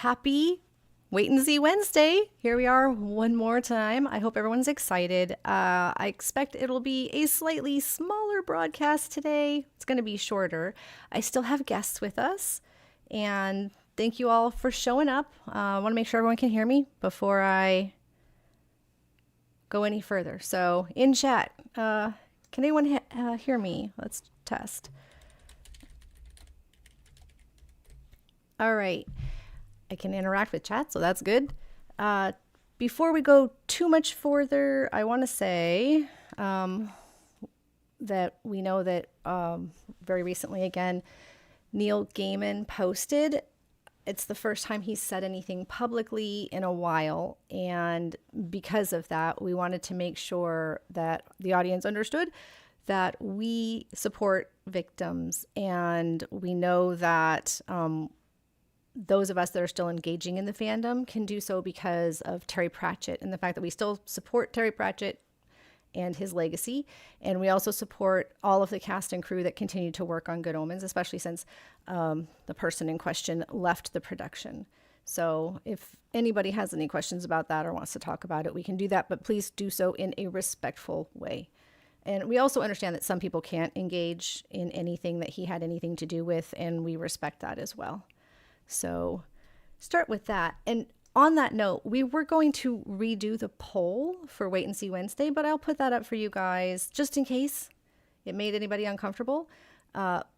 Happy Wait and See Wednesday. Here we are one more time. I hope everyone's excited. I expect it'll be a slightly smaller broadcast today. It's going to be shorter. I still have guests with us, and thank you all for showing up. I want to make sure everyone can hear me before I go any further. So in chat, can anyone hear me? Let's test. All right. I can interact with chat, so that's good. Before we go too much further, I want to say that we know that very recently, again, Neil Gaiman posted. It's the first time he's said anything publicly in a while, and because of that, we wanted to make sure that the audience understood that we support victims, and we know that those of us that are still engaging in the fandom can do so because of Terry Pratchett and the fact that we still support Terry Pratchett and his legacy. And we also support all of the cast and crew that continue to work on Good Omens, especially since the person in question left the production. So if anybody has any questions about that or wants to talk about it, we can do that, but please do so in a respectful way. And we also understand that some people can't engage in anything that he had anything to do with, and we respect that as well. So start with that. And on that note, we were going to redo the poll for Wait and See Wednesday, but I'll put that up for you guys just in case it made anybody uncomfortable.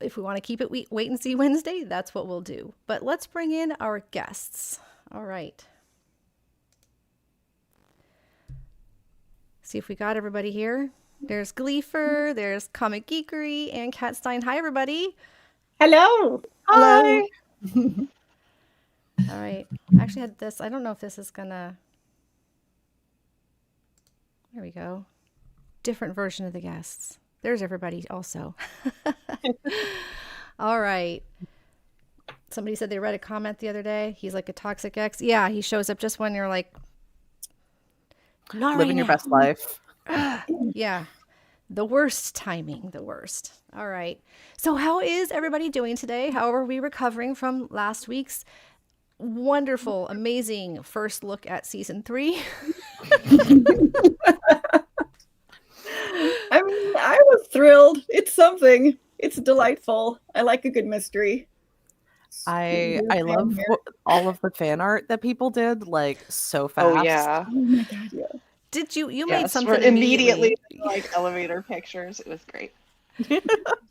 If we want to keep it Wait and See Wednesday, that's what we'll do. But let's bring in our guests. All right. See if we got everybody here. There's Gleafer, there's ComicGeekery, and Catstein. Hi, everybody. Hello. Hi. All right. I actually had this. I don't know if this is gonna. There we go. Different version of the guests. There's everybody also. All right. Somebody said they read a comment the other day. He's like a toxic ex. Yeah, he shows up just when you're like, not living your best life. Yeah. The worst timing, the worst. All right. So how is everybody doing today? How are we recovering from last week's wonderful, amazing first look at season 3? I mean, I was thrilled. It's something. It's delightful. I like a good mystery. I love all of the fan art that people did, like, so fast. Oh yeah. Oh my god, yeah. Did you made something we're immediately like elevator pictures. It was great.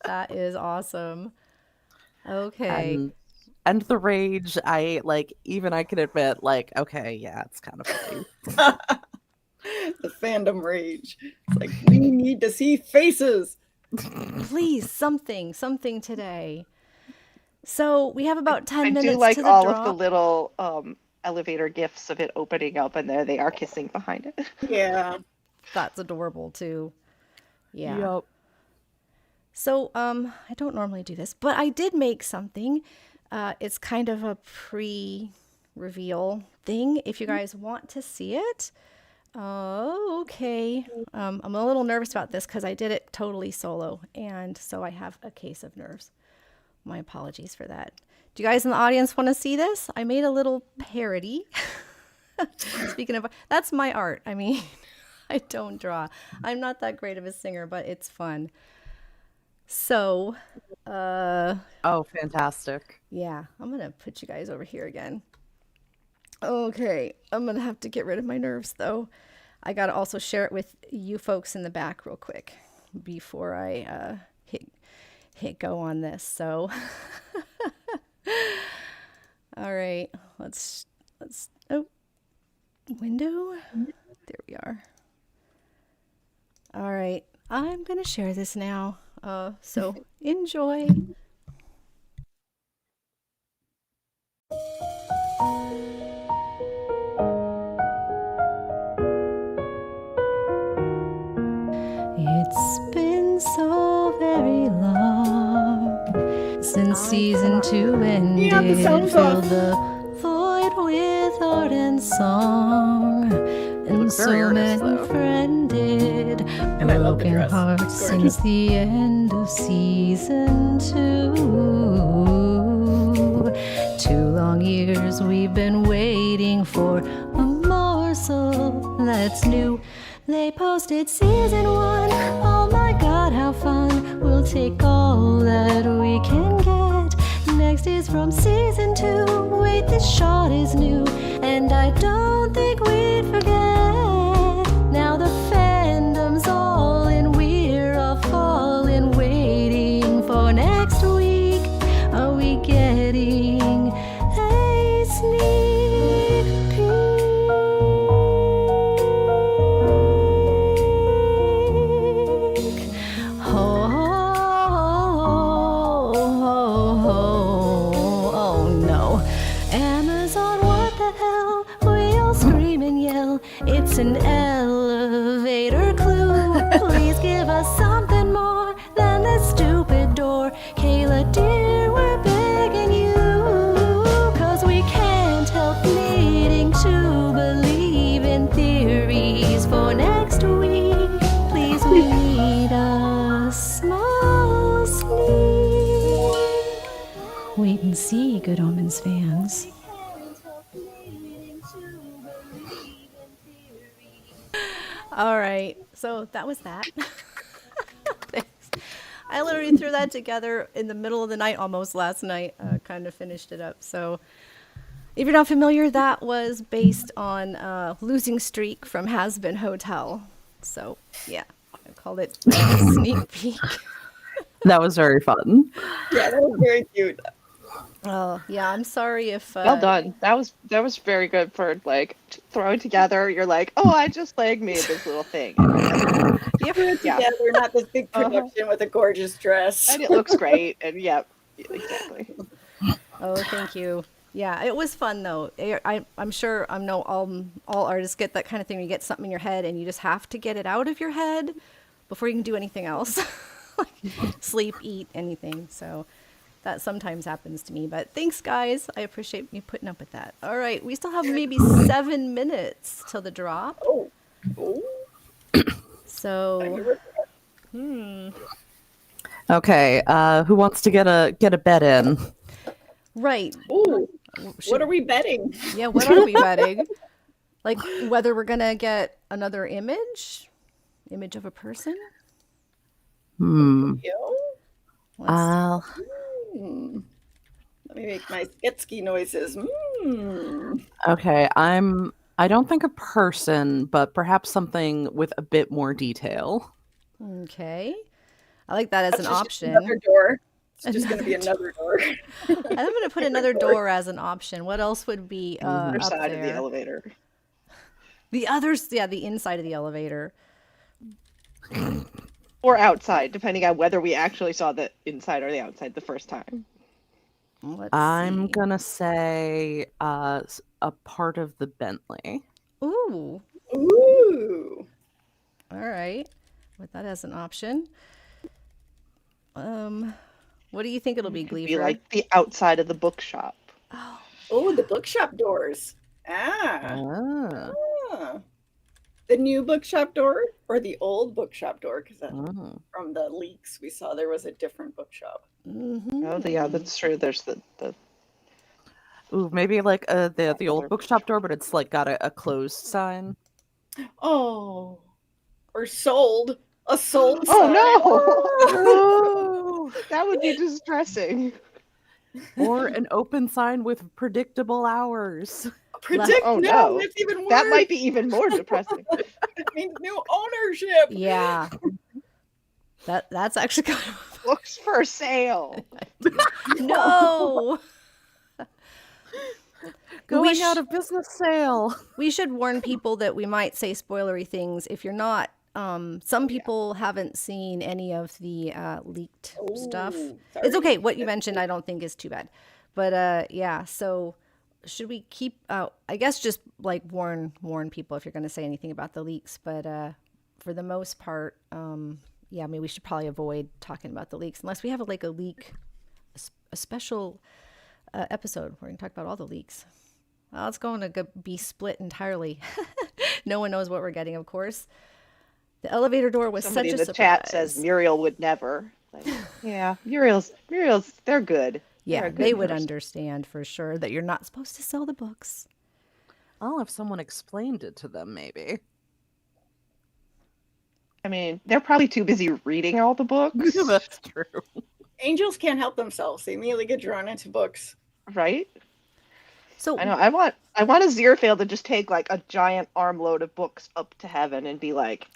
That is awesome. Okay. And the rage, I can admit, like, okay, yeah, it's kind of funny. The fandom rage. It's like, we need to see faces. Please, something today. So we have about 10 minutes I do like to the all drop. of the little elevator gifs of it opening up, and there they are kissing behind it. Yeah. That's adorable too. Yeah. Yep. So I don't normally do this, but I did make something. It's kind of a pre-reveal thing. If you guys want to see it. Oh, okay. I'm a little nervous about this because I did it totally solo, and so I have a case of nerves. My apologies for that. Do you guys in the audience want to see this? I made a little parody. Speaking of, that's my art. I mean, I don't draw. I'm not that great of a singer, but it's fun. So, oh, fantastic. Yeah, I'm going to put you guys over here again. Okay, I'm going to have to get rid of my nerves, though. I got to also share it with you folks in the back real quick before I hit go on this. So, all right, let's, oh, window. There we are. All right, I'm going to share this now. So enjoy. It's been so very long since season 2 ended. Yeah, the sound's Fill off. the void with art and song, and looks very so earnest, many though. I friended love the broken dress. hearts It's since gorgeous. the end of season 2. 2 long years we've been waiting for a morsel that's new. They posted season 1. Oh my god, how fun. We'll take all that we can get. Next is from season 2. Wait, this shot is new, and I don't think we'd forget. Now the fandom's all in, we're all falling, waiting for next week. Are we getting a sneak peek? Ho, ho, ho, ho. Oh no. Amazon, what the hell? We all scream and yell. It's an elevator clue. Please give us something more than this stupid door. Kayla, dear, we're begging you. 'Cause we can't help needing to believe in theories for next week. Please, we need a small sneak. Wait and see, Good Omens fans. All right, so that was that. Thanks. I literally threw that together in the middle of the night almost last night, kind of finished it up. So if you're not familiar, that was based on Losing Streak from Has Been Hotel. So yeah, I called it Sneak Peek. That was very fun. Yeah, that was very cute. Oh yeah, I'm sorry if Well done. That was very good for like throwing together. You're like, oh, I just like made this little thing, Yep. Yeah. Together, not this big production with a gorgeous dress. and it looks great. And yeah, exactly. Oh, thank you. Yeah, it was fun though. I'm sure I know all artists get that kind of thing. You get something in your head and you just have to get it out of your head before you can do anything else, like sleep, eat, anything. So that sometimes happens to me. But thanks, guys. I appreciate you putting up with that. All right, we still have maybe 7 minutes till the drop. Oh. So, Okay, who wants to get a bet in? right. Ooh. What are we betting? Yeah, what are we betting? Like whether we're gonna get another image of a person? Hmm. Yo? Uh, Let me make my sketsky noises. okay, I don't think a person, but perhaps something with a bit more detail. Okay. I like that as an That's just option. Another door. It's just going to be another door. I'm going to put another door as an option. What else would be Other up side there? of the elevator. The others, yeah, the inside of the elevator. Or outside, depending on whether we actually saw the inside or the outside the first time. Let's I'm see. gonna say a part of the Bentley. Ooh. Ooh. All right. With that as an option. What do you think it'll be, Could be Gleafer? like the outside of the bookshop. Oh, the bookshop doors. Ah. The new bookshop door or the old bookshop door? Because from the leaks we saw there was a different bookshop. Mm-hmm. Oh, yeah, that's true. There's the Ooh, maybe like the old bookshop door, but it's like got a closed sign. Oh. Or sold. A sold Oh, sign. Oh! that would be distressing. Or an open sign with predictable hours. Predict Oh, no, no. that's even worse. That might be even more depressing. It means new ownership. Yeah. That's actually kind of Books for sale. no. Going out of business sale. We should warn people that we might say spoilery things. If you're not, some people haven't seen any of the leaked stuff. Ooh, It's sorry. okay. What you mentioned, I don't think is too bad. But yeah, so should we keep? I guess just like warn people if you're going to say anything about the leaks. But for the most part, yeah, maybe we should probably avoid talking about the leaks unless we have like a leak, a special episode where we can talk about all the leaks. Well, it's going to be split entirely. No one knows what we're getting, of course. The elevator door was Somebody such in a the surprise. chat says Muriel would never. Like, yeah, Muriel's, they're good. Yeah, They're a good they would person. understand for sure that you're not supposed to sell the books. Oh, if someone explained it to them, maybe. I mean, they're probably too busy reading all the books, That's true. Angels can't help themselves. They immediately get drawn into books. right? So I know. I want Aziraphale to just take like a giant armload of books up to heaven and be like,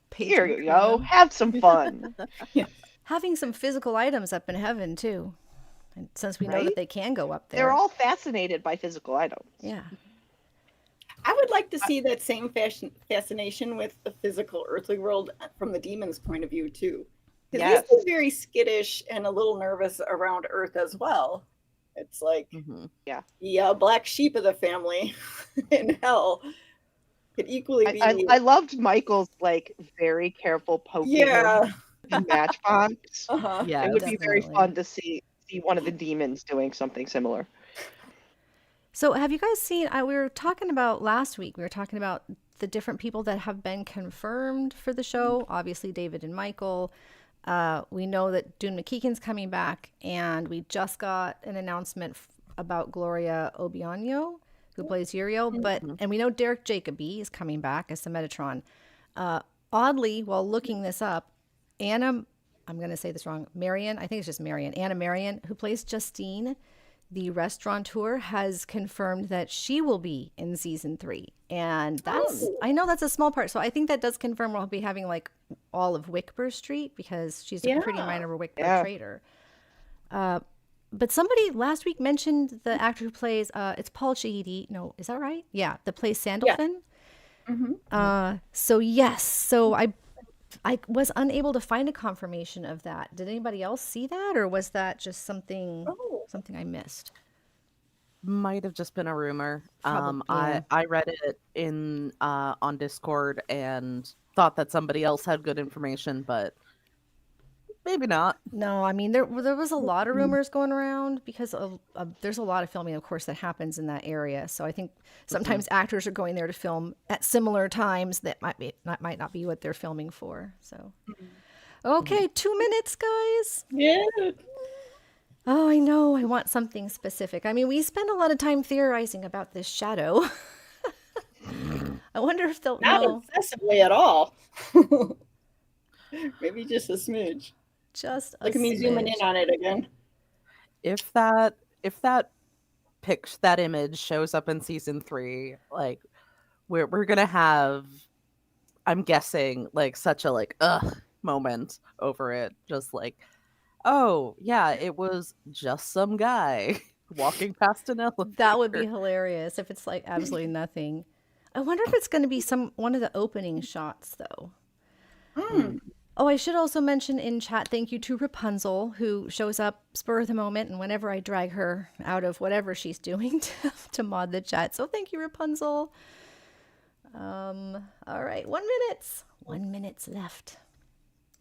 page "Here one you for go, them. have some fun." Having some physical items up in heaven too. And since we know Right? that they can go up there. They're all fascinated by physical items. Yeah. I would like to see that same fascination with the physical earthly world from the demon's point of view too. Because Yes. they seem very skittish and a little nervous around Earth as well. It's like Mm-hmm. the black sheep of the family in hell could equally be. I loved Michael's like very careful poking Yeah. of the matchbox. Uh-huh. Yeah. It would be very Definitely. fun to see one of the demons doing something similar. So have you guys seen, we were talking about last week, we were talking about the different people that have been confirmed for the show. Obviously, David and Michael. We know that Dune McKeegan's coming back, and we just got an announcement about Gloria Obiano, who plays Uriel. And we know Derek Jacobi is coming back as the Metatron. Oddly, while looking this up, Anna, I'm going to say this wrong, Marion, I think it's just Marion, Anna Marion, who plays Justine, the restaurateur, has confirmed that she will be in season 3. And that's, I know that's a small part. So I think that does confirm we'll be having like all of Wickber Street, because she's a pretty minor Wickber trader. But somebody last week mentioned the actor who plays, it's Paul Shahidi. No, is that right? Yeah, that plays Sandalphon. So yes, so I was unable to find a confirmation of that. Did anybody else see that, or was that just something I missed? Might have just been a rumor. Probably, yeah. I read it in on Discord and thought that somebody else had good information, but maybe not. No, I mean there was a lot of rumors going around because there's a lot of filming, of course, that happens in that area. So I think sometimes actors are going there to film at similar times that might not be what they're filming for. So okay, 2 minutes, guys. Yeah. Oh, I know. I want something specific. I mean, we spend a lot of time theorizing about this shadow. I wonder if they'll Not know. obsessively at all. Maybe just a smidge. Just a Look at me zooming in smidge. on it again. If that that image shows up in season 3, like we're gonna have, I'm guessing, like such a like moment over it, just like, oh yeah, it was just some guy walking past an elevator. That would be hilarious if it's like absolutely nothing. I wonder if it's going to be one of the opening shots, though. Oh, I should also mention in chat, thank you to Rapunzel, who shows up spur of the moment, and whenever I drag her out of whatever she's doing to mod the chat. So thank you, Rapunzel. All right, 1 minute. 1 minute's left.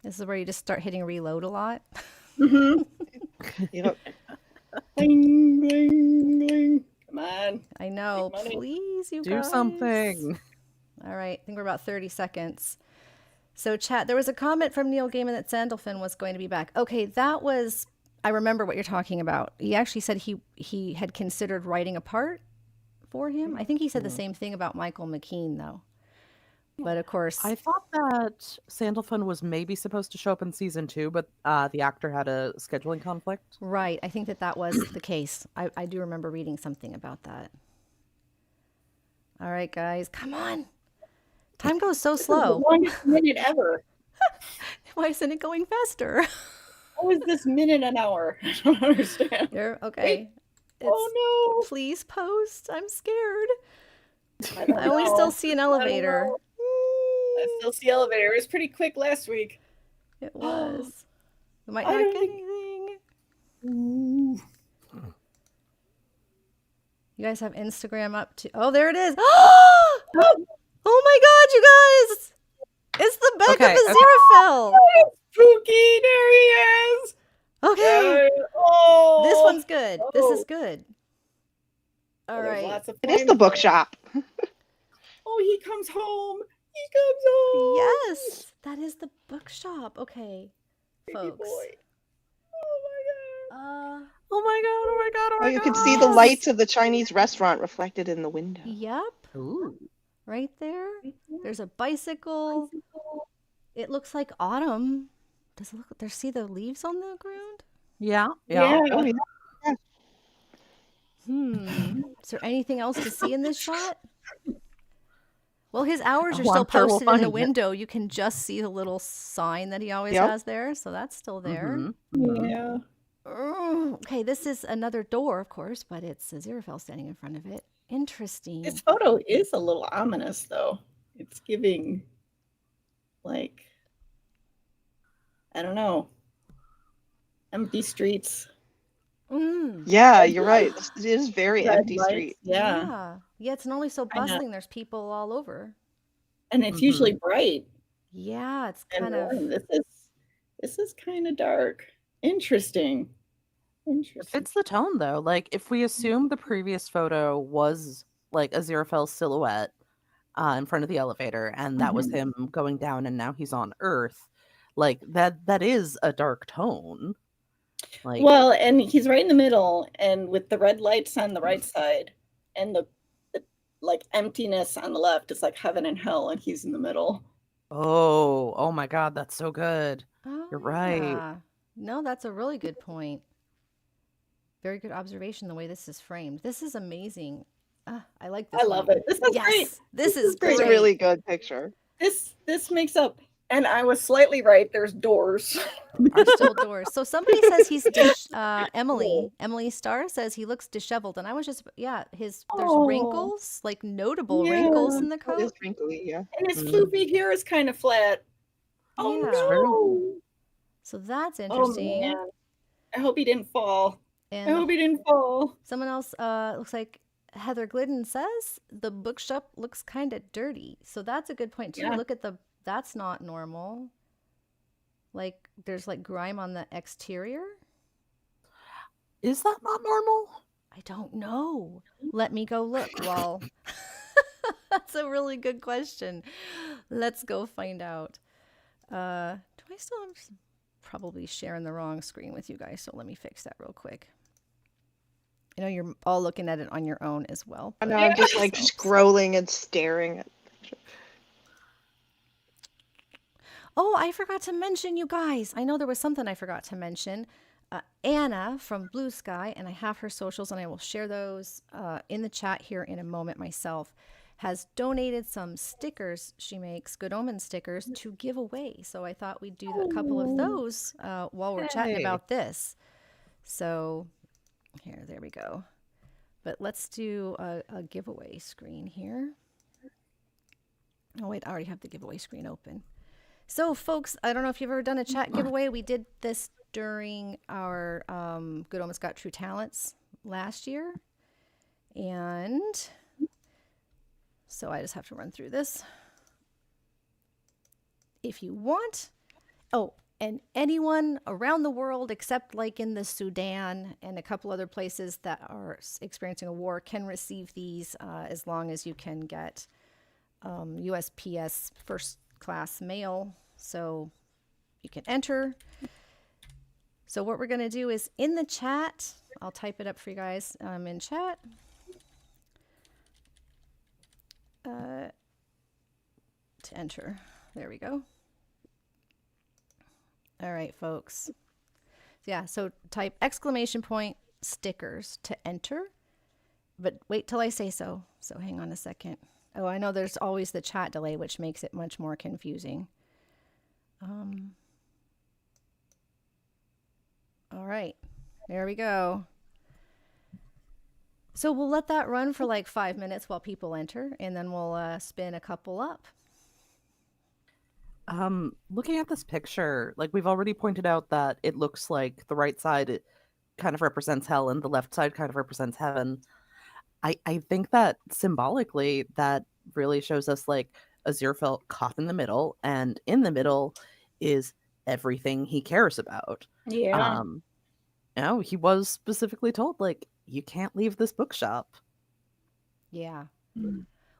This is where you just start hitting reload a lot. Yep. Bling, bling, bling. Come on. I know. Make money. Please, you Do guys. something. All right, I think we're about 30 seconds. So chat, there was a comment from Neil Gaiman that Sandalphon was going to be back. Okay, that was, I remember what you're talking about. He actually said he had considered writing a part for him. I think he said the same thing about Michael McKean, though. But of course, I thought that Sandalphon was maybe supposed to show up in season 2, but the actor had a scheduling conflict. right, I think that was the case. I do remember reading something about that. All right, guys, come on. Time goes so The slow. longest minute ever. Why isn't it going faster? How is this minute an hour? I don't understand. You're okay. Oh Please post. I'm scared. no. I don't I only know. still see an elevator. know. I still see elevator. It was pretty quick last week. It was. We might I not don't get think- anything. You guys have Instagram up to. Oh, there it is. Oh my God, you guys! It's the back Okay, of Aziraphale. Spooky, there he is. Okay, Oh, this one's good. This is Oh. good. All There's right. lots of It is the flames. bookshop. Oh, he comes home. He comes home. Yes, that is the bookshop. Okay, Baby folks. boy. Oh my God. Oh my god! Oh my god! Oh Oh, my you god! can see the Yes. lights of the Chinese restaurant reflected in the window. Yep, Ooh. right there. There's a bicycle. It looks like autumn. Does it look? There's see the leaves on the ground? Yeah. Yeah. Oh, yeah. Is there anything else to see in this shot? Well, his hours are Oh, still I'm sure we'll posted in the find it. window. You can just see the little sign that he always Yep. has there, so that's still there. Mhm. Yeah. Okay, this is another door, of course, but it's Aziraphale standing in front of it. Interesting. This photo is a little ominous, though. It's giving, like, I don't know, empty streets. Yeah, you're right. This is very Red empty lights. street. Yeah. Yeah, it's normally so I know. bustling. There's people all over. And it's usually bright Yeah, it's and kind of. warm. This is kind of dark. Interesting. Interesting. Fits the tone though. Like if we assume the previous photo was like Aziraphale's silhouette in front of the elevator, and that was him going down, and now he's on Earth, like that is a dark tone. Like Well, and he's right in the middle, and with the red lights on the right side, and the like emptiness on the left, it's like heaven and hell, and he's in the middle. oh my god, that's so good. You're right. Yeah. No, that's a really good point. Very good observation the way this is framed. This is amazing. I like this I one. love it. This is Yes, great. this is great. It's a great. really good picture. This makes up. And I was slightly right. There's doors. Are still doors. So somebody says he's Emily Starr says he looks disheveled, and I was just there's Oh. wrinkles, like notable Yeah. wrinkles in the It coat. is wrinkly, yeah. And his floofy hair is kind of flat. Oh Yeah. no! So that's Oh interesting. man! I hope he didn't fall. I And hope he didn't fall. someone else looks like Heather Glidden says the bookshop looks kind of dirty. So that's a good point too. Yeah. Look at that's not normal. Like there's like grime on the exterior. Is that not normal? I don't know. Let me go look. Well, that's a really good question. Let's go find out. Do I still I'm probably sharing the wrong screen with you guys, so let me fix that real quick. I know you're all looking at it on your own as well. I know, I'm just like So- scrolling and staring at Oh, I forgot to mention, you guys. I know there was something I forgot to mention. Anna from Blue Sky, and I have her socials, and I will share those in the chat here in a moment myself, has donated some stickers she makes, Good Omen stickers, to give away. So I thought we'd do a couple of those while we're chatting Yay. about this. So there we go. But let's do a giveaway screen here. Oh, wait, I already have the giveaway screen open. So, folks, I don't know if you've ever done a chat giveaway. We did this during our Good Omens Got True Talents last year. And so I just have to run through this. If you want, and anyone around the world except like in the Sudan and a couple other places that are experiencing a war can receive these as long as you can get USPS first class mail, so you can enter. So what we're going to do is in the chat, I'll type it up for you guys in chat. To enter. There we go. All right, folks. Yeah, so type ! stickers to enter. But wait till I say so. So hang on a second. Oh, I know there's always the chat delay, which makes it much more confusing. All right, there we go. So we'll let that run for like 5 minutes while people enter, and then we'll spin a couple up. Looking at this picture, like we've already pointed out that it looks like the right side it kind of represents hell and the left side kind of represents heaven. I think that symbolically that really shows us like Aziraphale caught in the middle, and in the middle is everything he cares about. Yeah. He was specifically told like you can't leave this bookshop. Yeah.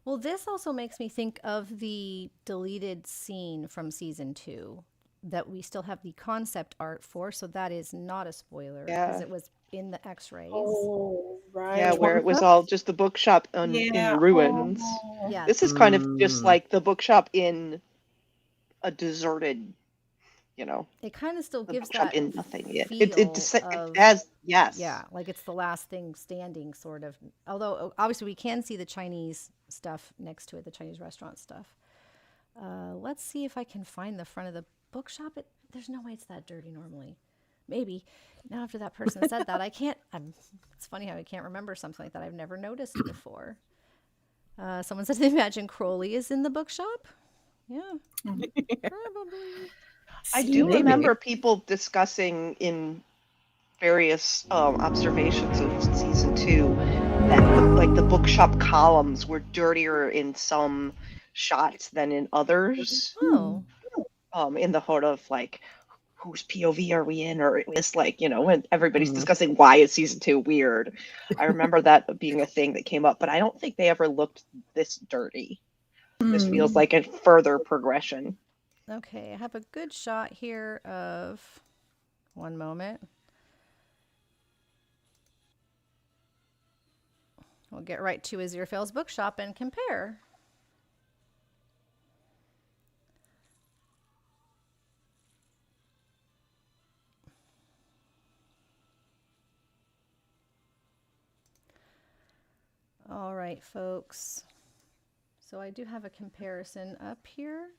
Well, this also makes me think of the deleted scene from season 2 that we still have the concept art for. So that is not a spoiler because Yeah. it was in the X-rays. Oh, right. Yeah, where it was was that? all just the bookshop in Yeah. ruins. Oh. Yes. This is kind of just Mm. like the bookshop in a deserted, It kind of still the gives bookshop that in nothing. feel It of, has, yes. yeah, like it's the last thing standing, sort of. Although obviously we can see the Chinese stuff next to it, the Chinese restaurant stuff. Let's see if I can find the front of the bookshop. There's no way it's that dirty normally. Maybe. Now after that person said that, I can't. It's funny how I can't remember something like that. I've never noticed before. Someone said they imagine Crowley is in the bookshop. Yeah, probably. I See, do Maybe. remember people discussing in various observations of season 2 that the bookshop columns were dirtier in some shots than in others. Oh, In the sort of like, whose POV are we in? Or it's like, when everybody's Mhm. discussing why is season 2 weird. I remember that being a thing that came up, but I don't think they ever looked this dirty. This feels like a further progression. okay. I have a good shot here of. One moment. We'll get right to Aziraphale's bookshop and compare. All right, folks. So I do have a comparison up here.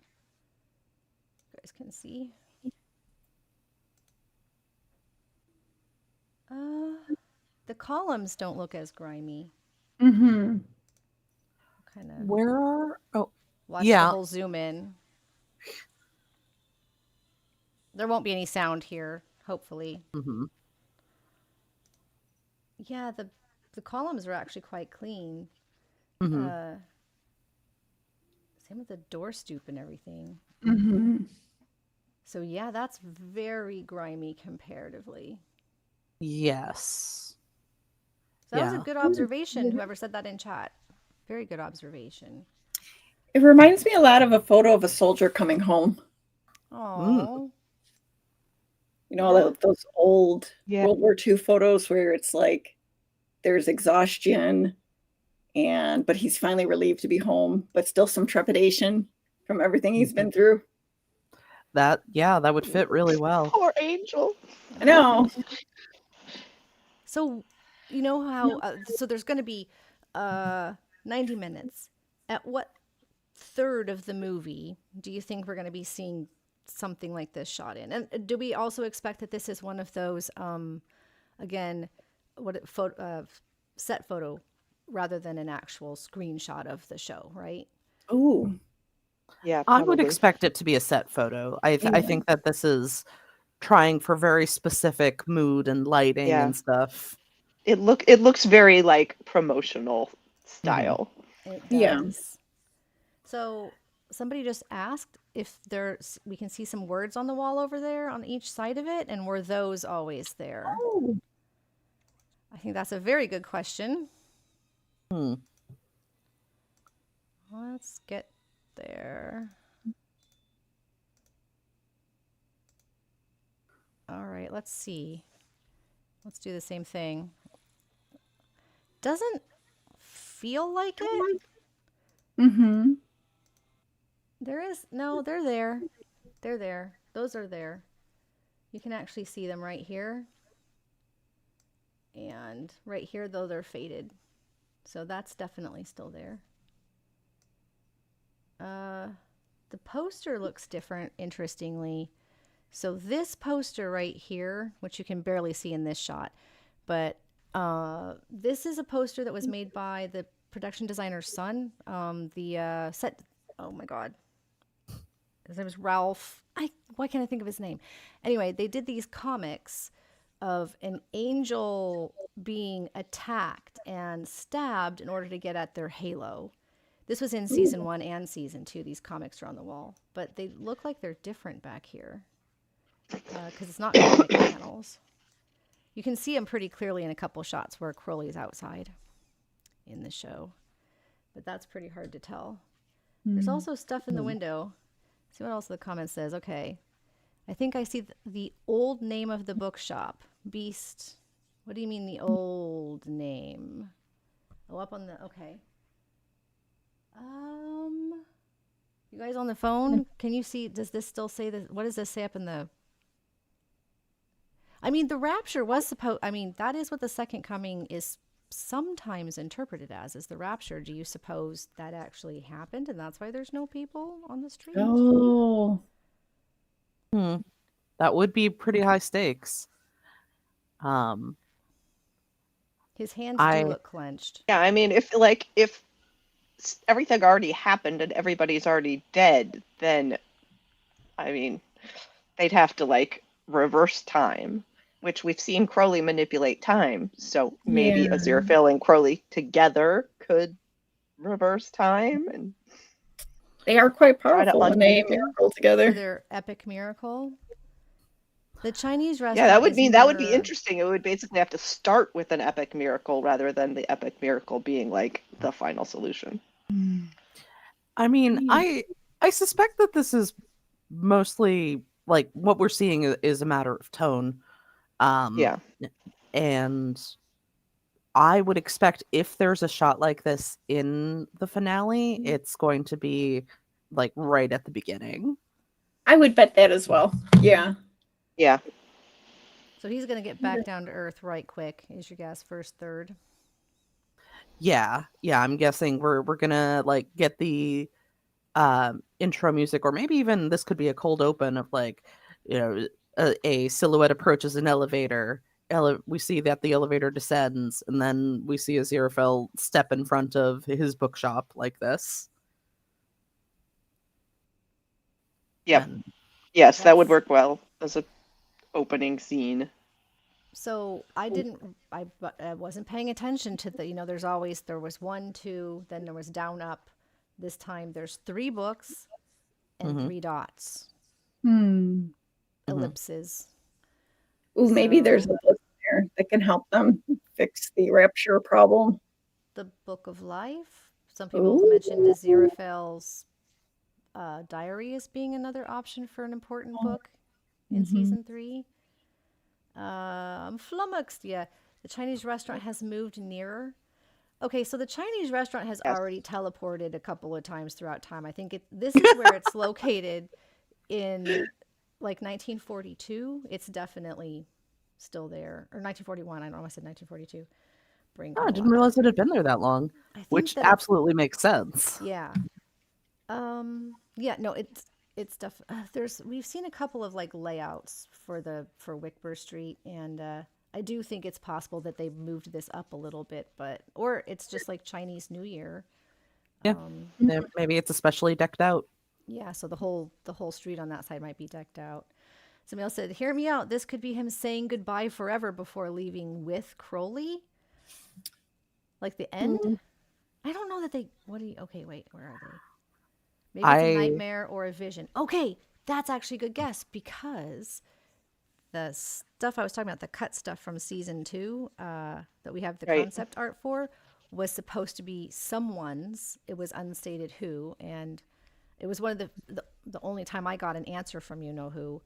You guys can see. The columns don't look as grimy. Mm-hmm. Kind of Where? Oh, watch the yeah. whole zoom in. There won't be any sound here, hopefully. hmm Yeah, the columns are actually quite clean. hmm Same with the door stoop and everything. Mm-hmm. So yeah, that's very grimy comparatively. Yes. So that was a Yeah. good observation, whoever said that in chat. Very good observation. It reminds me a lot of a photo of a soldier coming home. Oh. You know, those old Yeah. World War II photos where it's like there's exhaustion but he's finally relieved to be home, but still some trepidation from everything he's been through. That would fit really well. Poor Angel. I know. So, you know how, so there's going to be 90 minutes. At what third of the movie do you think we're going to be seeing something like this shot in? And do we also expect that this is one of those, again, set photo rather than an actual screenshot of the show, right? Ooh. Yeah, I would probably. expect it to be a set photo. I Yeah. think that this is trying for very specific mood and lighting Yeah. and stuff. It looks very like promotional style. It does. Yeah. So somebody just asked if we can see some words on the wall over there on each side of it, and were those always there? Oh. I think that's a very good question. Hmm. Let's get there. All right, let's see. Let's do the same thing. Doesn't feel like it. Mm-hmm. They're there. They're there. Those are there. You can actually see them right here. And right here, though, they're faded. So that's definitely still there. The poster looks different, interestingly. So this poster right here, which you can barely see in this shot, but this is a poster that was made by the production designer's son. Oh my God. His name was Ralph. Why can't I think of his name? Anyway, they did these comics of an angel being attacked and stabbed in order to get at their halo. This was in season 1 and season 2. These comics are on the wall, but they look like they're different back here because it's not comic panels. You can see them pretty clearly in a couple shots where Crowley's outside in the show, but that's pretty hard to tell. There's also stuff in the window. See what else the comment says. Okay. I think I see the old name of the bookshop. Beast. What do you mean the old name? Oh, up on the okay. You guys on the phone? Can you see? Does this still say this? What does this say up in the? I mean, the rapture was supposed. I mean, that is what the second coming is sometimes interpreted as. Is the rapture? Do you suppose that actually happened, and that's why there's no people on the street? Oh. That would be pretty high stakes. His hands I do look clenched. Yeah, I mean, if everything already happened and everybody's already dead, then I mean, they'd have to like reverse time, which we've seen Crowley manipulate time. So maybe Yeah. Aziraphale and Crowley together could reverse time, and They are quite Try to powerful when they undo. miracle For together. their epic miracle. The Chinese restaurant. yeah, that would is mean that would be near- interesting. It would basically have to start with an epic miracle rather than the epic miracle being like the final solution. I mean, I suspect that this is mostly like what we're seeing is a matter of tone. Yeah. And I would expect if there's a shot like this in the finale, it's going to be like right at the beginning. I would bet that as well. Yeah. Yeah. So he's gonna get back down to earth right quick. Is your guess first third? Yeah, I'm guessing we're gonna like get the intro music, or maybe even this could be a cold open of like, you know, a silhouette approaches an elevator. We see that the elevator descends, and then we see Aziraphale step in front of his bookshop like this. Yep. And Yes, that would That's- work well as a opening scene. So I wasn't paying attention to the, there was 1, 2, then there was down, up. This time there's 3 books and Mhm. 3 dots, Hmm. ellipses. Ooh, maybe there's So- a book there that can help them fix the rapture problem. The Book of Life. Some people have mentioned Aziraphale's diary as being another option for an important book in season 3. I'm flummoxed. Yeah, the Chinese restaurant has moved nearer. Okay, so the Chinese restaurant has Yes. already teleported a couple of times throughout time. I think this is where it's located in like 1942. It's definitely still there, or 1941. I don't know. I said 1942. Bring I Cole didn't up. realize it had been there that long, I think which that absolutely makes sense. yeah. Yeah, no, it's stuff. We've seen a couple of like layouts for Wickburr Street, and I do think it's possible that they've moved this up a little bit, or it's just like Chinese New Year. Yeah. Maybe it's especially decked out. Yeah, so the whole street on that side might be decked out. Somebody else said, "Hear me out. This could be him saying goodbye forever before leaving with Crowley." Like the end. I don't know that they. What do you? Okay, wait. Where are they? Maybe it's a nightmare or a vision. Okay, that's actually a good guess because the stuff I was talking about, the cut stuff from season 2 that we have the Right. concept art for, was supposed to be someone's. It was unstated who, and it was one of the only time I got an answer from who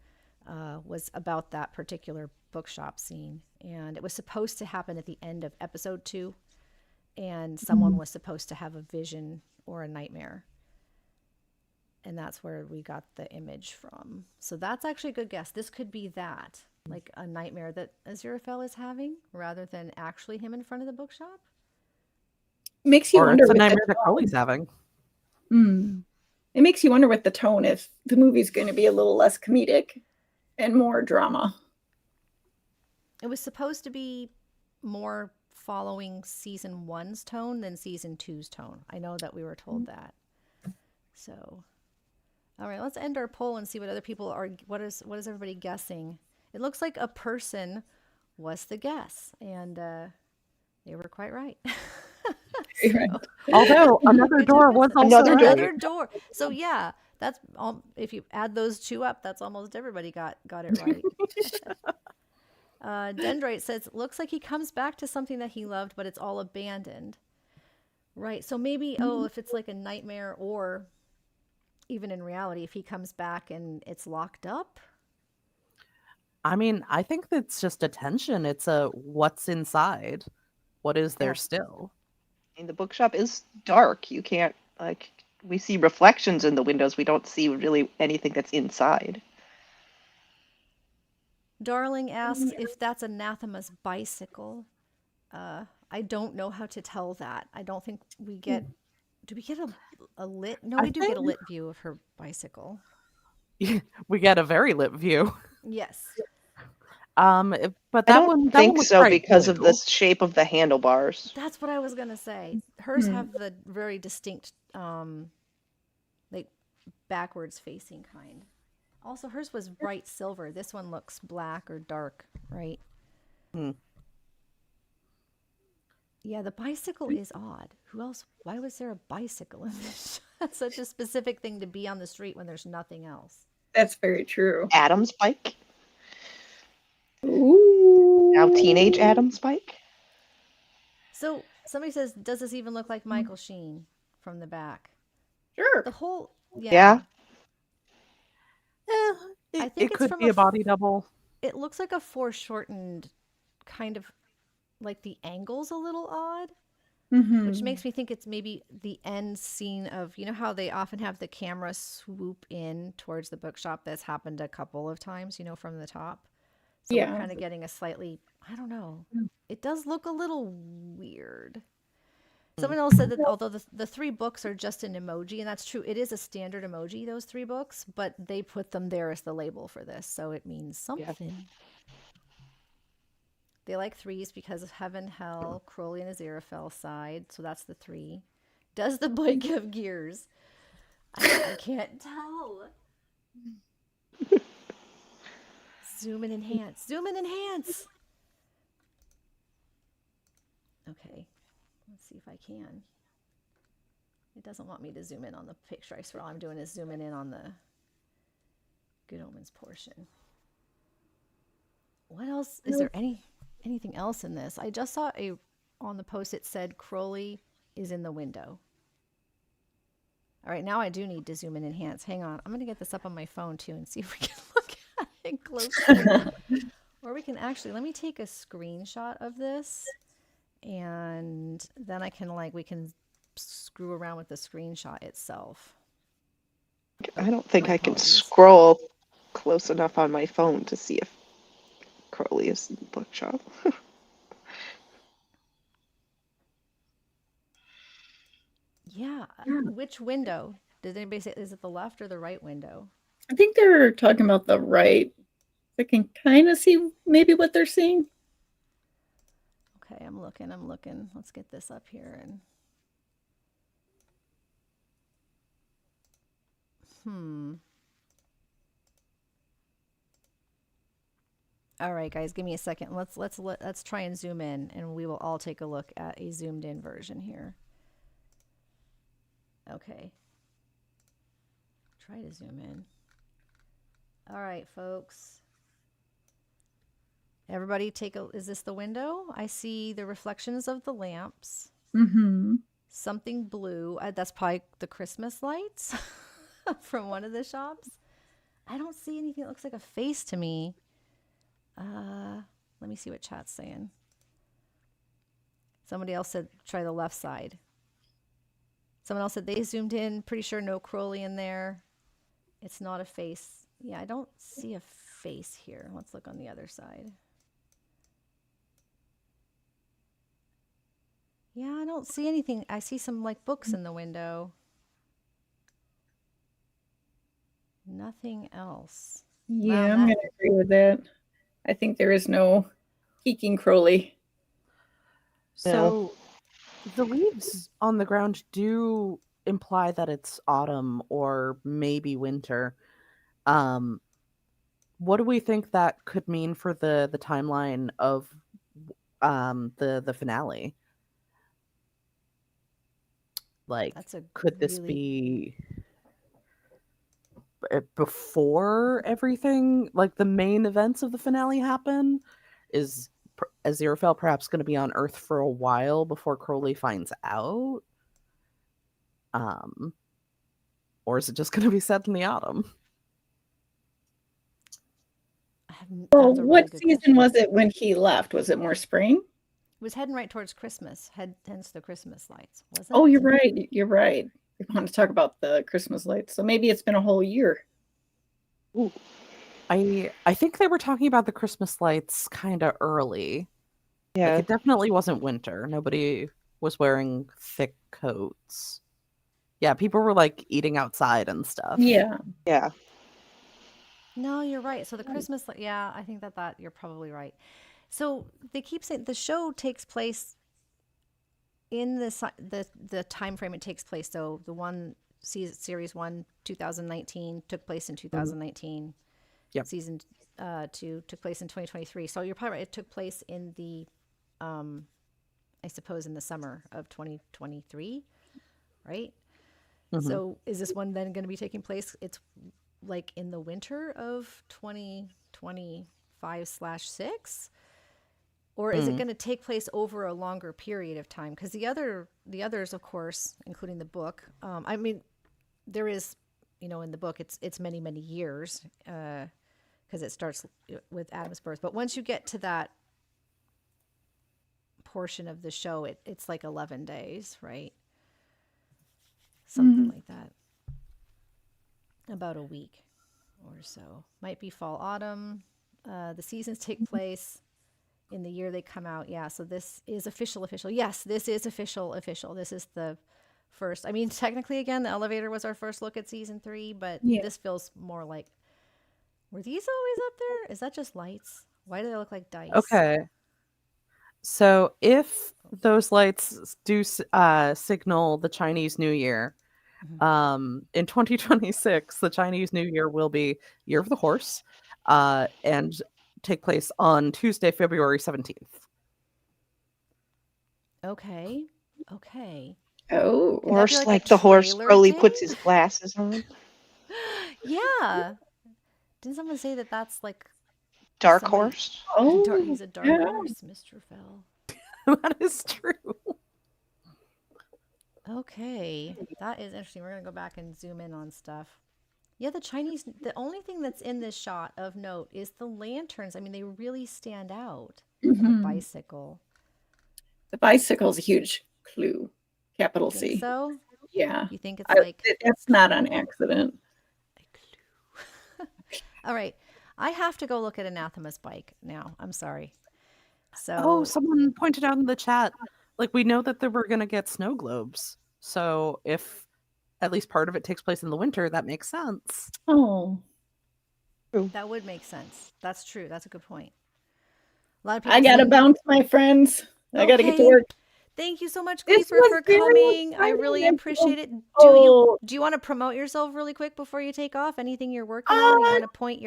was about that particular bookshop scene, and it was supposed to happen at the end of episode 2, and someone was supposed to have a vision or a nightmare. And that's where we got the image from. So that's actually a good guess. This could be that, like a nightmare that Aziraphale is having, rather than actually him in front of the bookshop. Makes you Or wonder it's a with the nightmare that tone. Crowley's having. It makes you wonder with the tone if the movie's going to be a little less comedic and more drama. It was supposed to be more following season 1's tone than season 2's tone. I know that we were told that. So, all right, let's end our poll and see what other people are. What is everybody guessing? It looks like a person was the guess, and they were quite right. Right. Although another door was also Another door. Another door. So yeah, that's if you add those 2 up, that's almost everybody got it right. Dendrite says, looks like he comes back to something that he loved, but it's all abandoned. Right. So maybe, if it's like a nightmare, or even in reality, if he comes back and it's locked up. I mean, I think that's just attention. It's a what's inside. What is there Yeah. still? And the bookshop is dark. You can't like we see reflections in the windows. We don't see really anything that's inside. Darling asks if that's Anathema's bicycle. I don't know how to tell that. I don't think we get. Do we get a lit? No, I we do get a think lit view of her bicycle. we get a very lit view. Yes. But I that don't one think looks so bright because of the blue. shape of the handlebars. That's what I was gonna say. Hers Hmm. have the very distinct, like backwards facing kind. Also, hers was bright silver. This one looks black or dark, right? Hmm. Yeah, the bicycle is odd. Who else? Why was there a bicycle in this? That's such a specific thing to be on the street when there's nothing else. That's very true. Adam's bike. Ooh. Now teenage Adam's bike. So somebody says, does this even look like Michael Sheen from the back? Sure. The whole, Yeah. Eh, I it, think it it's could from be a body double. it looks like a foreshortened kind of, like the angle's a little odd, Mm-hmm. which makes me think it's maybe the end scene of, you know how they often have the camera swoop in towards the bookshop. That's happened a couple of times, you know, from the top. So we're Yeah. kind of getting a slightly, I don't know. It does look a little weird. Someone else said that although the three books are just an emoji, and that's true, it is a standard emoji, those three books, but they put them there as the label for this, so it means something. They like threes because of Heaven, Hell, Crowley, and Aziraphale side, so that's the three. Does the bike have gears? I can't tell. Zoom and enhance. Zoom and enhance. Okay. Let's see if I can. It doesn't want me to zoom in on the picture. I swear all I'm doing is zooming in on the Good Omens portion. What else? Is there anything else in this? I just saw on the post it said Crowley is in the window. All right, now I do need to zoom and enhance. Hang on. I'm going to get this up on my phone too and see if we can look at it closely. Or we can actually, let me take a screenshot of this and then I can we can screw around with the screenshot itself. I don't think My I can apologies. scroll close enough on my phone to see if Crowley is in the bookshop. Yeah. Which window? Did anybody say, is it the left or the right window? I think they're talking about the right. I can kind of see maybe what they're seeing. Okay, I'm looking. Let's get this up here and All right, guys, give me a second. Let's try and zoom in and we will all take a look at a zoomed in version here. Okay. Try to zoom in. All right, folks. Everybody is this the window? I see the reflections of the lamps. Mm-hmm. Something blue. That's probably the Christmas lights from one of the shops. I don't see anything that looks like a face to me. Let me see what chat's saying. Somebody else said try the left side. Someone else said they zoomed in. Pretty sure no Crowley in there. It's not a face. Yeah, I don't see a face here. Let's look on the other side. Yeah, I don't see anything. I see some books in the window. Nothing else. Yeah, Wow, I'm going to agree with that. I think there is no Keeking Crowley. So the leaves on the ground do imply that it's autumn or maybe winter. What do we think that could mean for the timeline of the finale? Could this be before everything, the main events of the finale happen? Is Aziraphale perhaps going to be on Earth for a while before Crowley finds out? Or is it just going to be set in the autumn? I Well, That's a really what good season question. was it when he left? Was it more spring? It was heading right towards Christmas, hence the Christmas lights, wasn't Oh, it? you're right. You're right. We want to talk about the Christmas lights. So maybe it's been a whole year. Ooh. I think they were talking about the Christmas lights kind of early. Like Yeah. it definitely wasn't winter. Nobody was wearing thick coats. Yeah, people were like eating outside and stuff. Yeah. Yeah. No, you're right. So the Christmas, yeah, I think that you're probably right. So they keep saying the show takes place in the time frame it takes place. So the one series one 2019 took place in Mhm. 2019. Yep. Season two took place in 2023. So you're probably right. It took place in the, I suppose, in the summer of 2023, right? Mhm. So is this one then going to be taking place? It's like in the winter of 2025/6, or is it Mm. going to take place over a longer period of time? Because the others, of course, including the book. I mean, there is, in the book, it's many years because it starts with Adam's birth. But once you get to that portion of the show, it's like 11 days, right? Something like that. About a week or so. Might be fall, autumn. The seasons take place in the year they come out. Yeah, so this is official. Yes, this is official. This is the first. I mean, technically, again, the elevator was our first look at season 3, but Yeah. this feels more like, were these always up there? Is that just lights? Why do they look like dice? Okay. So if those lights do signal the Chinese New Year, in 2026, the Chinese New Year will be Year of the Horse, and take place on Tuesday, February 17th. Okay. Oh. Could that be Horse like a like the horse trailer Crowley day? puts his glasses on. Yeah. Didn't someone say that that's like Dark somebody? horse. Oh, He's a dark yeah. horse, Mr. Fell. That is true. Okay, that is interesting. We're gonna go back and zoom in on stuff. Yeah, the only thing that's in this shot of note is the lanterns. I mean, they really stand out on a Mhm. bicycle. The bicycle's a huge clue. Capital Think C. so? Yeah. You think it's like That's not on accident. a clue? All right, I have to go look at Anathema's bike now. I'm sorry. Oh, So someone pointed out in the chat, like we know that they were going to get snow globes. So if at least part of it takes place in the winter, that makes sense. Oh. that would make sense. That's true. That's a good point. A lot of people I gotta saying, bounce, my friends. I gotta get to okay, work. thank you so much, This Gleafer, was for very coming. I exciting. really I'm so- appreciate it. Oh, Do you want to promote yourself really quick before you take off? Anything you're working on that you want to point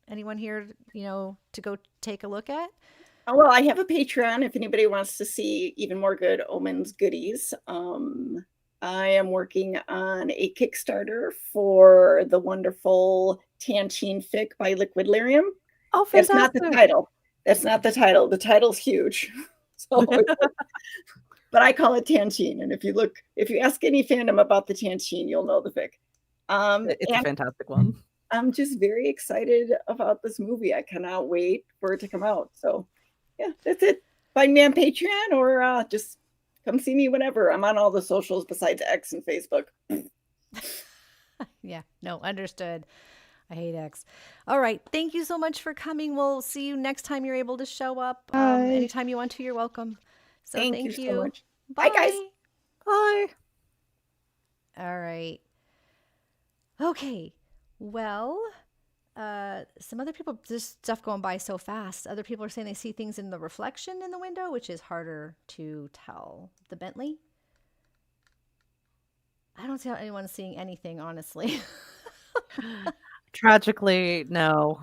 anyone here, to go take a look at? well, I have a Patreon if anybody wants to see even more good Omens goodies. I am working on a Kickstarter for the wonderful Tanchine fic by Liquid Lyrium. Oh, That's not the fantastic. title. That's not the title. The title's huge. So, but I call it Tanchine. And if you ask any fandom about the Tanchine, you'll know the fic. It's a And fantastic one. I'm just very excited about this movie. I cannot wait for it to come out. So, yeah, that's it. Find me on Patreon or just come see me whenever. I'm on all the socials besides X and Facebook. Yeah, no, understood. I hate X. All right. Thank you so much for coming. We'll see you next time you're able to show up. Bye. Anytime you want to, you're welcome. So Thank thank you you. so much. Bye. Bye, guys. Bye. All right. Okay. Well, some other people, this stuff going by so fast. Other people are saying they see things in the reflection in the window, which is harder to tell. The Bentley? I don't see how anyone's seeing anything, honestly. Tragically, no.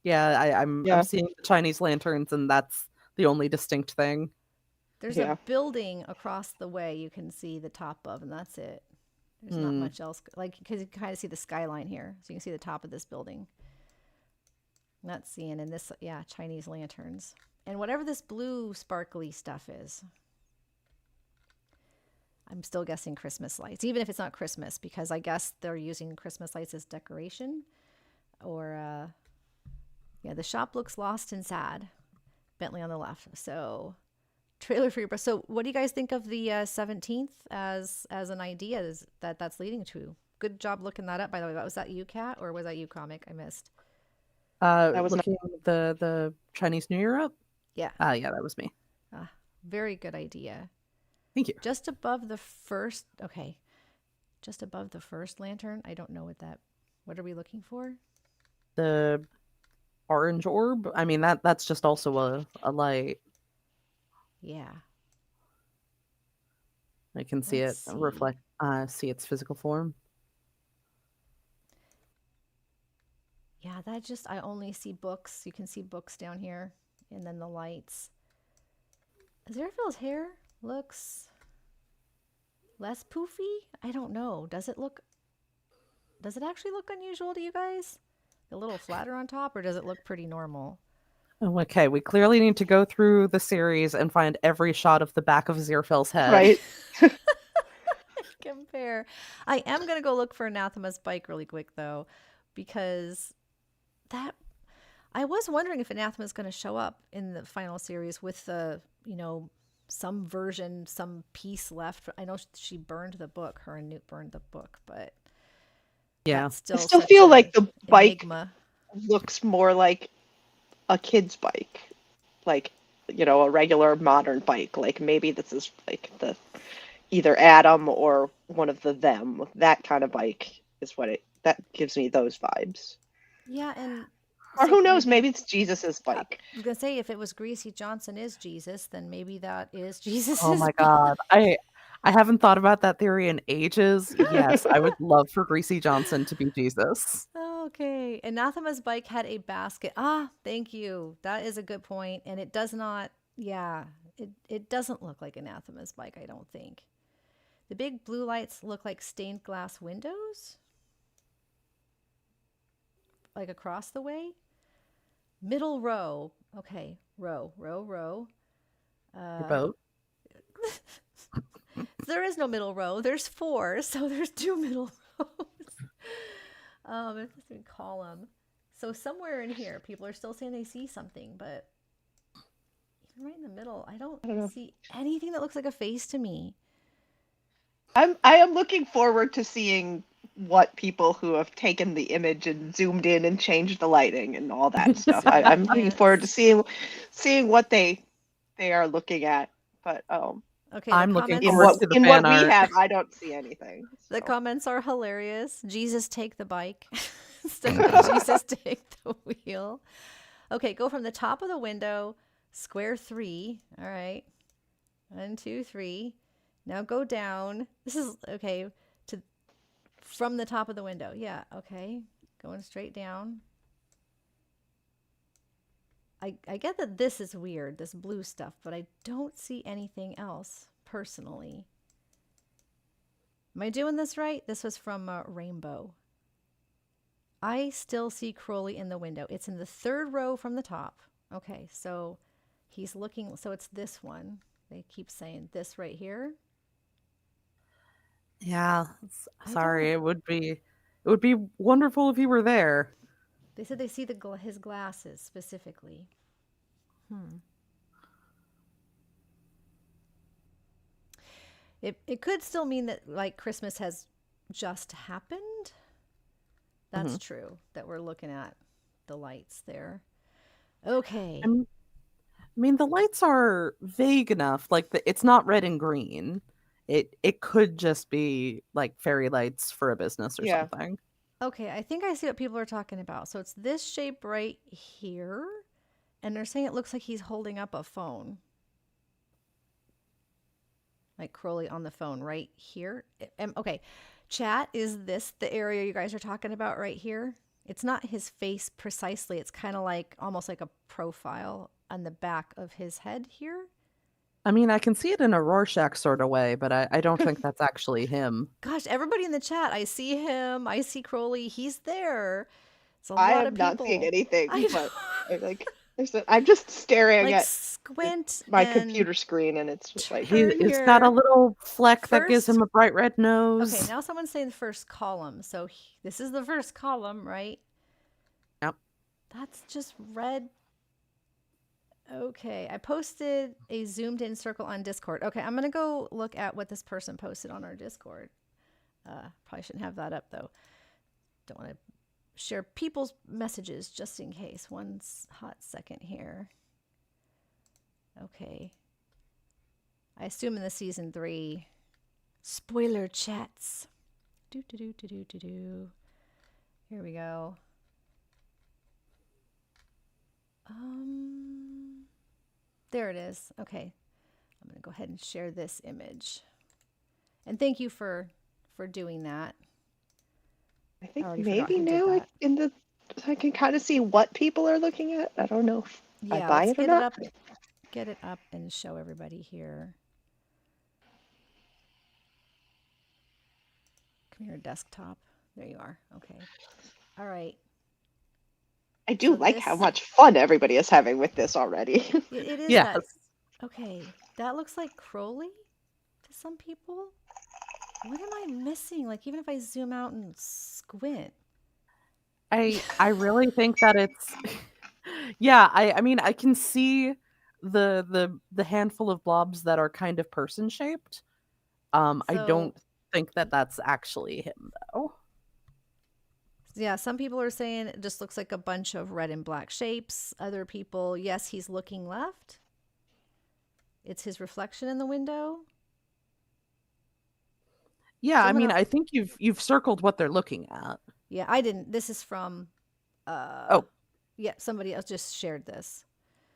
Yeah, I'm Yeah. seeing the Chinese lanterns, and that's the only distinct thing. There's Yeah. a building across the way you can see the top of, and that's it. There's not Hmm. much else. Like, because you can kind of see the skyline here. So you can see the top of this building. Not seeing in this, yeah, Chinese lanterns. And whatever this blue sparkly stuff is. I'm still guessing Christmas lights, even if it's not Christmas, because I guess they're using Christmas lights as decoration or Yeah, the shop looks lost and sad. Bentley on the left. So trailer for your. So what do you guys think of the 17th as an idea? Is that's leading to? Good job looking that up, by the way. Was that you, Kat, or was that you, Comic? I missed. That was Looking the Chinese New Year up. Yeah. Yeah, that was me. Very good idea. Thank you. Just above the first. Okay. Just above the first lantern. I don't know what are we looking for? The orange orb. I mean that's just also a light. Yeah. I can see Let's it see. reflect. See its physical form. Yeah, I only see books. You can see books down here, and then the lights. Aziraphale's hair looks less poofy. I don't know. Does it actually look unusual to you guys? A little flatter on top, or does it look pretty normal? Oh, okay, we clearly need to go through the series and find every shot of the back of Aziraphale's head. right. Compare. I am going to go look for Anathema's bike really quick, though, because I was wondering if Anathema's going to show up in the final series with the, some version, some piece left. I know she burned the book. Her and Newt burned the book, but Yeah. that's still I still such feel a like the bike enigma. looks more like a kid's bike, like a regular modern bike. Like maybe this is like the either Adam or one of the them. That kind of bike is that gives me those vibes. Yeah, and Or so who knows? Maybe it's Jesus's bike. I was gonna say if it was Greasy Johnson is Jesus, then maybe that is Jesus. Oh my god. I haven't thought about that theory in ages. Yes, I would love for Greasy Johnson to be Jesus. Okay. Anathema's bike had a basket. Thank you. That is a good point. And it does not, it doesn't look like Anathema's bike, I don't think. The big blue lights look like stained glass windows. Like across the way. Middle row. Okay. Row. Your boat. There is no middle row. There's 4, so there's 2 middle rows. It's just a column. So somewhere in here, people are still saying they see something, but even right in the middle, I don't see anything that looks like a face to me. I am looking forward to seeing what people who have taken the image and zoomed in and changed the lighting and all that stuff. I'm looking forward to seeing what they are looking at. But Okay, I'm looking in forward to the what fan we art. have, I don't see anything. the so. comments are hilarious. Jesus take the bike instead of Jesus take the wheel. Okay, go from the top of the window, square 3. All right, 1, 2, 3. Now go down. This is okay from the top of the window. Yeah, okay. Going straight down. I get that this is weird, this blue stuff, but I don't see anything else personally. Am I doing this right? This was from Rainbow. I still see Crowley in the window. It's in the 3rd row from the top. Okay, so he's looking. So it's this one. They keep saying this right here. Yeah. Sorry, it would be wonderful if you were there. They said they see his glasses specifically. It could still mean that like Christmas has just happened. That's true. That we're looking at the lights there. Okay. I mean, the lights are vague enough. Like it's not red and green. It could just be like fairy lights for a business or something. Okay, I think I see what people are talking about. So it's this shape right here, and they're saying it looks like he's holding up a phone. Like Crowley on the phone right here. Okay, chat, is this the area you guys are talking about right here? It's not his face precisely. It's kind of like almost like a profile on the back of his head here. I mean, I can see it in a Rorschach sort of way, but I don't think that's actually him. Gosh, everybody in the chat, I see him. I see Crowley. He's there. It's a I lot am of people. not seeing anything, I but I'm just staring like at squint my and computer screen, and it's just like He's got a little fleck that gives First- him a bright red nose. Okay, now someone's saying the first column. So this is the first column, right? Yep. That's just red. Okay, I posted a zoomed in circle on Discord. Okay, I'm gonna go look at what this person posted on our Discord. Probably shouldn't have that up though. Don't want to share people's messages just in case. One hot second here. Okay. I assume in the season 3 spoiler chats. Do do do do do do do. Here we go. There it is. Okay. I'm going to go ahead and share this image. And thank you for doing that. I think already forgot maybe who did now that. I can kind of see what people are looking at. I don't know if I Yeah, buy let's it or get it not. up. Get it up and show everybody here. Come here, desktop. There you are. Okay. All right. I do So like how this- much fun everybody is having with this already. It is Yes. that. Okay. That looks like Crowley to some people. What am I missing? Like, even if I zoom out and squint. I really think that it's yeah, I mean I can see the handful of blobs that are kind of person shaped. I So- don't think that that's actually him though. Yeah, some people are saying it just looks like a bunch of red and black shapes. Other people, yes, he's looking left. It's his reflection in the window. Yeah, So I I'm mean gonna- I think you've circled what they're looking at. Yeah, I didn't. This is from Oh, yeah, somebody else just shared this.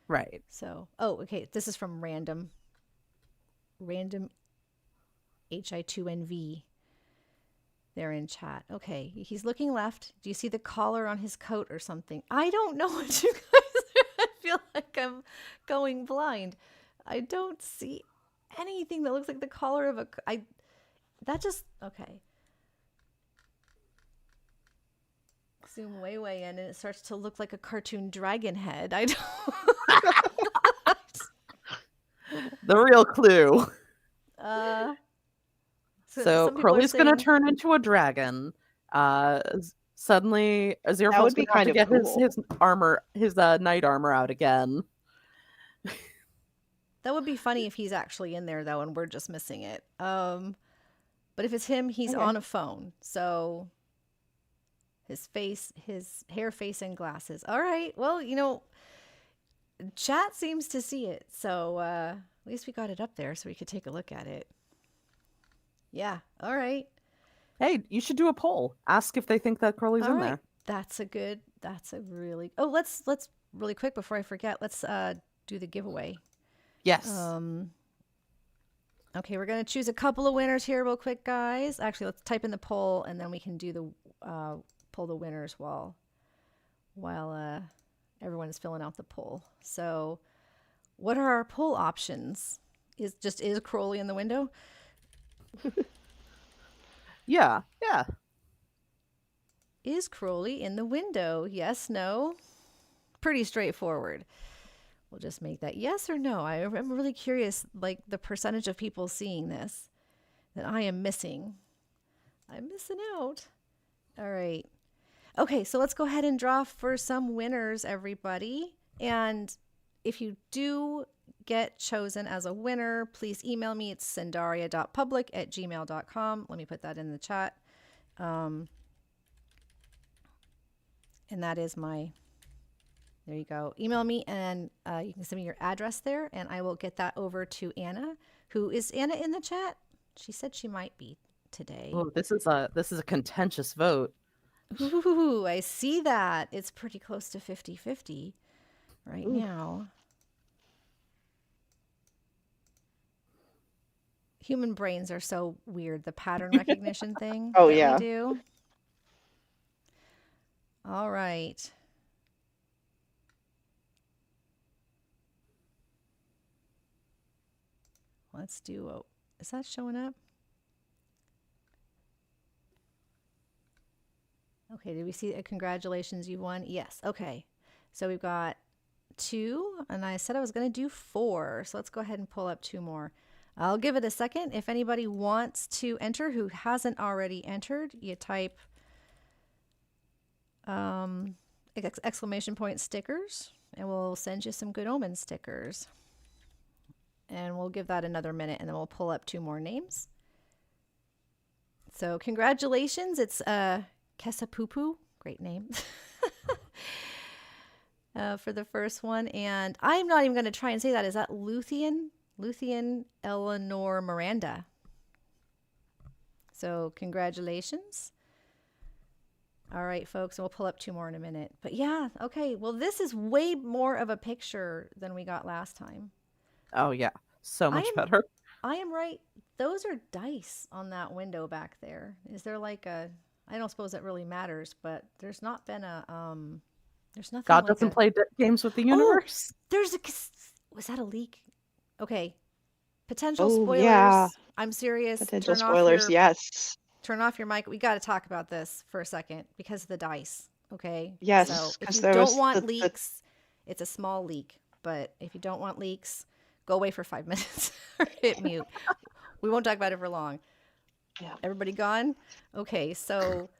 right. So, oh, okay. This is from random HI2NV. They're in chat. Okay, he's looking left. Do you see the collar on his coat or something? I don't know what you guys are. I feel like I'm going blind. I don't see anything that looks like the collar of a. That just okay. Zoom way in, and it starts to look like a cartoon dragon head. I don't. The real clue. So So some people are Crowley's gonna saying- turn into a dragon. Suddenly Aziraphale's would be gonna have to kind of get cool. his armor, his knight armor out again. That would be funny if he's actually in there though, and we're just missing it. But if it's him, he's Okay. on a phone, so his face, his hair, face, and glasses. All right. Well, chat seems to see it, so at least we got it up there so we could take a look at it. Yeah. All right. Hey, you should do a poll. Ask if they think that Crowley's All in right. there. That's a really. Oh, let's really quick before I forget. Let's do the giveaway. Yes. Okay, we're gonna choose a couple of winners here, real quick, guys. Actually, let's type in the poll, and then we can do the pull the winners while everyone is filling out the poll. So, what are our poll options? Is Crowley in the window? Yeah. Is Crowley in the window? Yes, no. Pretty straightforward. We'll just make that yes or no. I'm really curious, like the percentage of people seeing this that I am missing. I'm missing out. All right. Okay, so let's go ahead and draw for some winners, everybody. And if you do get chosen as a winner, please email me. It's sendaria.public@gmail.com. Let me put that in the chat. And that is there you go. Email me, and you can send me your address there, and I will get that over to Anna. Is Anna in the chat? She said she might be today. Oh, this is a contentious vote. Ooh, I see that. It's pretty close to 50-50 right now. Human brains are so weird. The pattern recognition thing Oh, that yeah. we do. All right. Let's do is that showing up? Okay, did we see congratulations, you won? Yes. Okay. So we've got 2, and I said I was going to do 4. So let's go ahead and pull up 2 more. I'll give it a second. If anybody wants to enter who hasn't already entered, you type exclamation point stickers, and we'll send you some Good Omen stickers. And we'll give that another minute, and then we'll pull up 2 more names. So congratulations. It's Kesapupu. Great name. For the first one. And I'm not even going to try and say that. Is that Luthien? Luthien Eleanor Miranda. So congratulations. All right, folks, and we'll pull up 2 more in a minute. But yeah, okay. Well, this is way more of a picture than we got last time. Oh yeah, so much better. I am right. Those are dice on that window back there. Is there like a? I don't suppose that really matters, but there's not been a There's nothing. God like doesn't play games with the universe. Oh, there's a. Was that a leak? Okay. Potential spoilers. Yeah. I'm serious. Potential spoilers, yes. Turn off your mic. We got to talk about this for a second because of the dice. Okay. Yes. So if you there don't was want leaks, it's a small leak. But if you don't want leaks, go away for 5 minutes or hit mute. We won't talk about it for long. Yeah. Everybody gone? Okay. So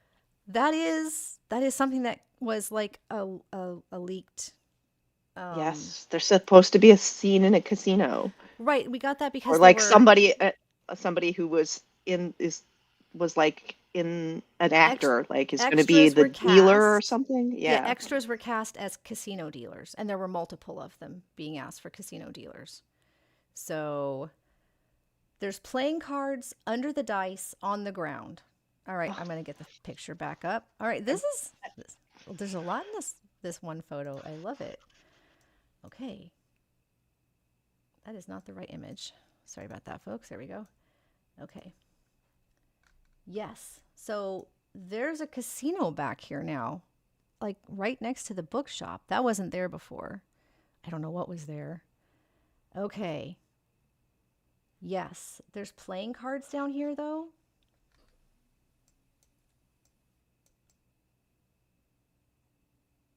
that is something that was like a leaked. Yes, there's supposed to be a scene in a casino, Right. We got that because or like somebody who was like in an actor, like is going to be the dealer or something. Yeah. Extras were cast as casino dealers, and there were multiple of them being asked for casino dealers. So there's playing cards under the dice on the ground. All right, I'm going to get the picture back up. All right, there's a lot in this one photo. I love it. Okay. That is not the right image. Sorry about that, folks. There we go. Okay. Yes. So there's a casino back here now, like right next to the bookshop. That wasn't there before. I don't know what was there. Okay. Yes. There's playing cards down here, though.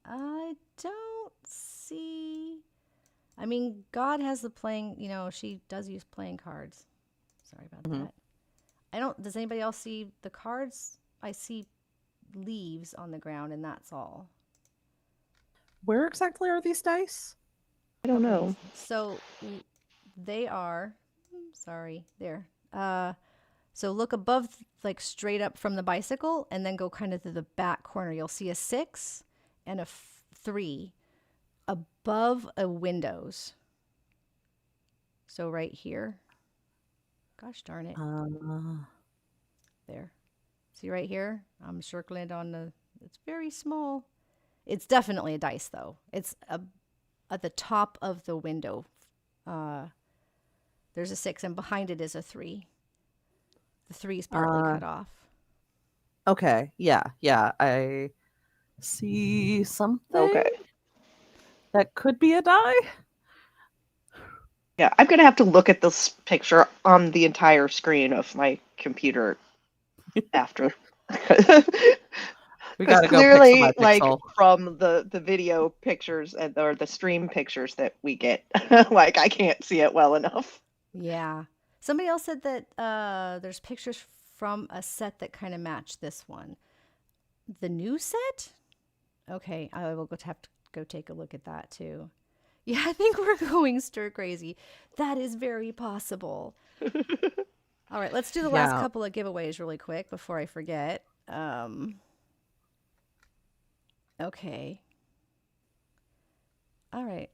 I don't see. I mean, God has the playing, she does use playing cards. Sorry about that. Does anybody else see the cards? I see leaves on the ground, and that's all. Where exactly are these dice? I don't know. So they are, there. So look above, like straight up from the bicycle, and then go kind of to the back corner. You'll see a 6 and a 3 above a windows. So right here. Gosh darn it. There. See right here? I'm circling it on it's very small. It's definitely a dice though. It's at the top of the window. There's a 6 and behind it is a 3. The 3 is partly cut off. Okay. Yeah. I see something. Okay. That could be a die. Yeah, I'm going to have to look at this picture on the entire screen of my computer after. We got to go clearly, pixel by pixel. From the video pictures or the stream pictures that we get, like I can't see it well enough. Yeah. Somebody else said that there's pictures from a set that kind of match this one. The new set? Okay, I will have to go take a look at that too. Yeah, I think we're going stir crazy. That is very possible. All right, let's do the last couple of giveaways really quick before I forget. Okay. All right.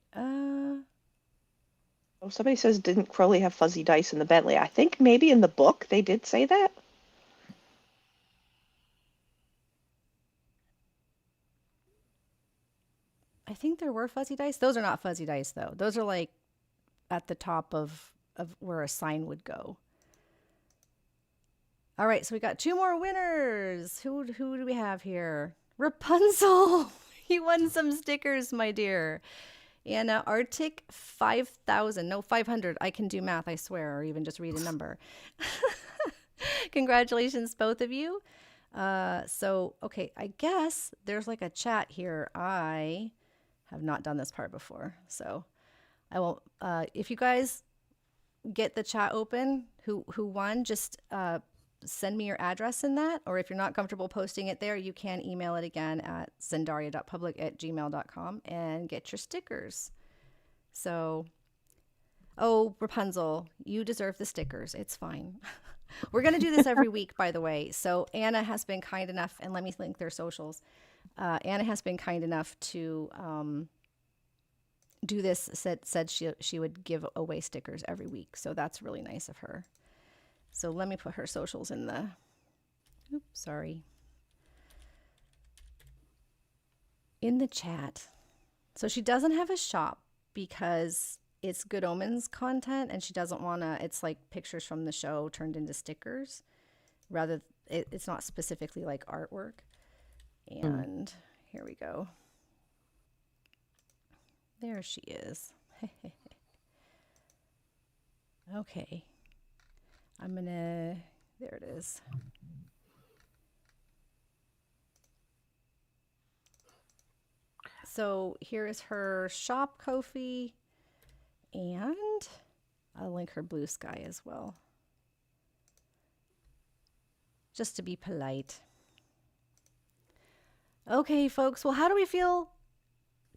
Somebody says, didn't Crowley have fuzzy dice in the Bentley? I think maybe in the book they did say that. I think there were fuzzy dice. Those are not fuzzy dice, though. Those are like at the top of where a sign would go. All right, so we got 2 more winners. Who do we have here? Rapunzel. You won some stickers, my dear. And Arctic 5,000. No, 500. I can do math, I swear, or even just read a number. Congratulations, both of you. So, okay, I guess there's like a chat here. I have not done this part before, so I will. If you guys get the chat open, who won, just send me your address in that, or if you're not comfortable posting it there, you can email it again at zendaria.public@gmail.com and get your stickers. So, oh, Rapunzel, you deserve the stickers. It's fine. We're going to do this every week, by the way. So Anna has been kind enough, and let me link their socials. Anna has been kind enough to do this, said she would give away stickers every week. So that's really nice of her. So let me put her socials in the, in the chat. So she doesn't have a shop because it's Good Omens content, and she doesn't want to, it's like pictures from the show turned into stickers. Rather, it's not specifically like artwork. And here we go. There she is. Okay. I'm gonna, there it is. So here is her shop, Ko-fi, and I'll link her Blue Sky as well. Just to be polite. Okay, folks. Well, how do we feel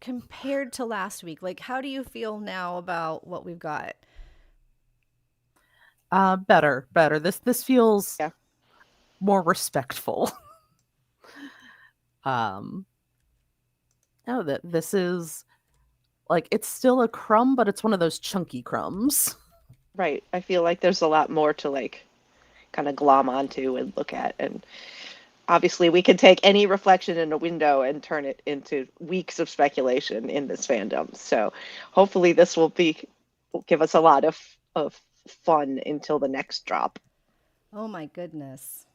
compared to last week? Like, how do you feel now about what we've got? Better. This feels more respectful. No, that this is like, it's still a crumb, but it's one of those chunky crumbs. Right. I feel like there's a lot more to like kind of glom onto and look at. And obviously we can take any reflection in a window and turn it into weeks of speculation in this fandom. So hopefully this will give us a lot of fun until the next drop. Oh my goodness.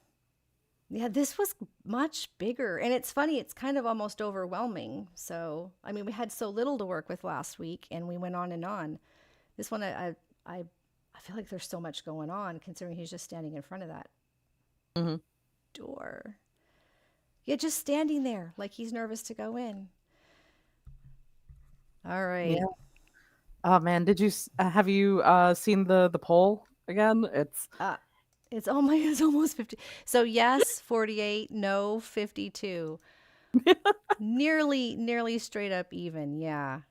Yeah, this was much bigger. And it's funny, it's kind of almost overwhelming. So, I mean, we had so little to work with last week and we went on and on. This one, I feel like there's so much going on considering he's just standing in front of that door. Yeah, just standing there like he's nervous to go in. All right. Yeah. Oh man, have you seen the poll again? It's almost 50. So yes, 48, no, 52. nearly straight up even. Yeah.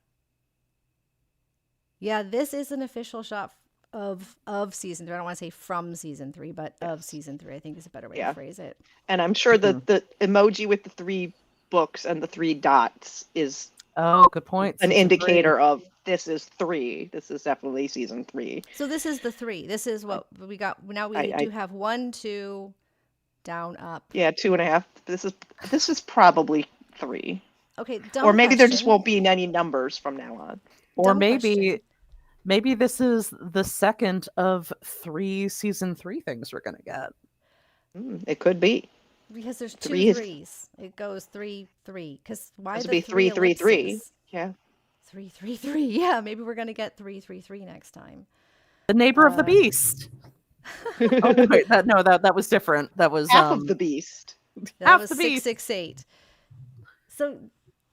Yeah, this is an official shot of season 3. I don't want to say from season 3, but of season 3, I think is a better way to phrase it. And I'm sure the emoji with the 3 books and the 3 dots is good point. An indicator of this is 3. This is definitely season 3. So this is the 3. This is what we got. Now we do have 1, 2, down, up. Yeah, 2.5. This is probably 3. Okay. Or maybe there just won't be any numbers from now on. Or maybe this is the second of 3 season 3 things we're gonna get. It could be. Because there's 2 3s. It goes 3, 3. Because why this the would be 3, 3, 3. Yeah. 3, 3, 3. Yeah, maybe we're gonna get 3, 3, 3 next time. The neighbor of the beast. Oh wait, that was different. That was half of the beast. That was 668. So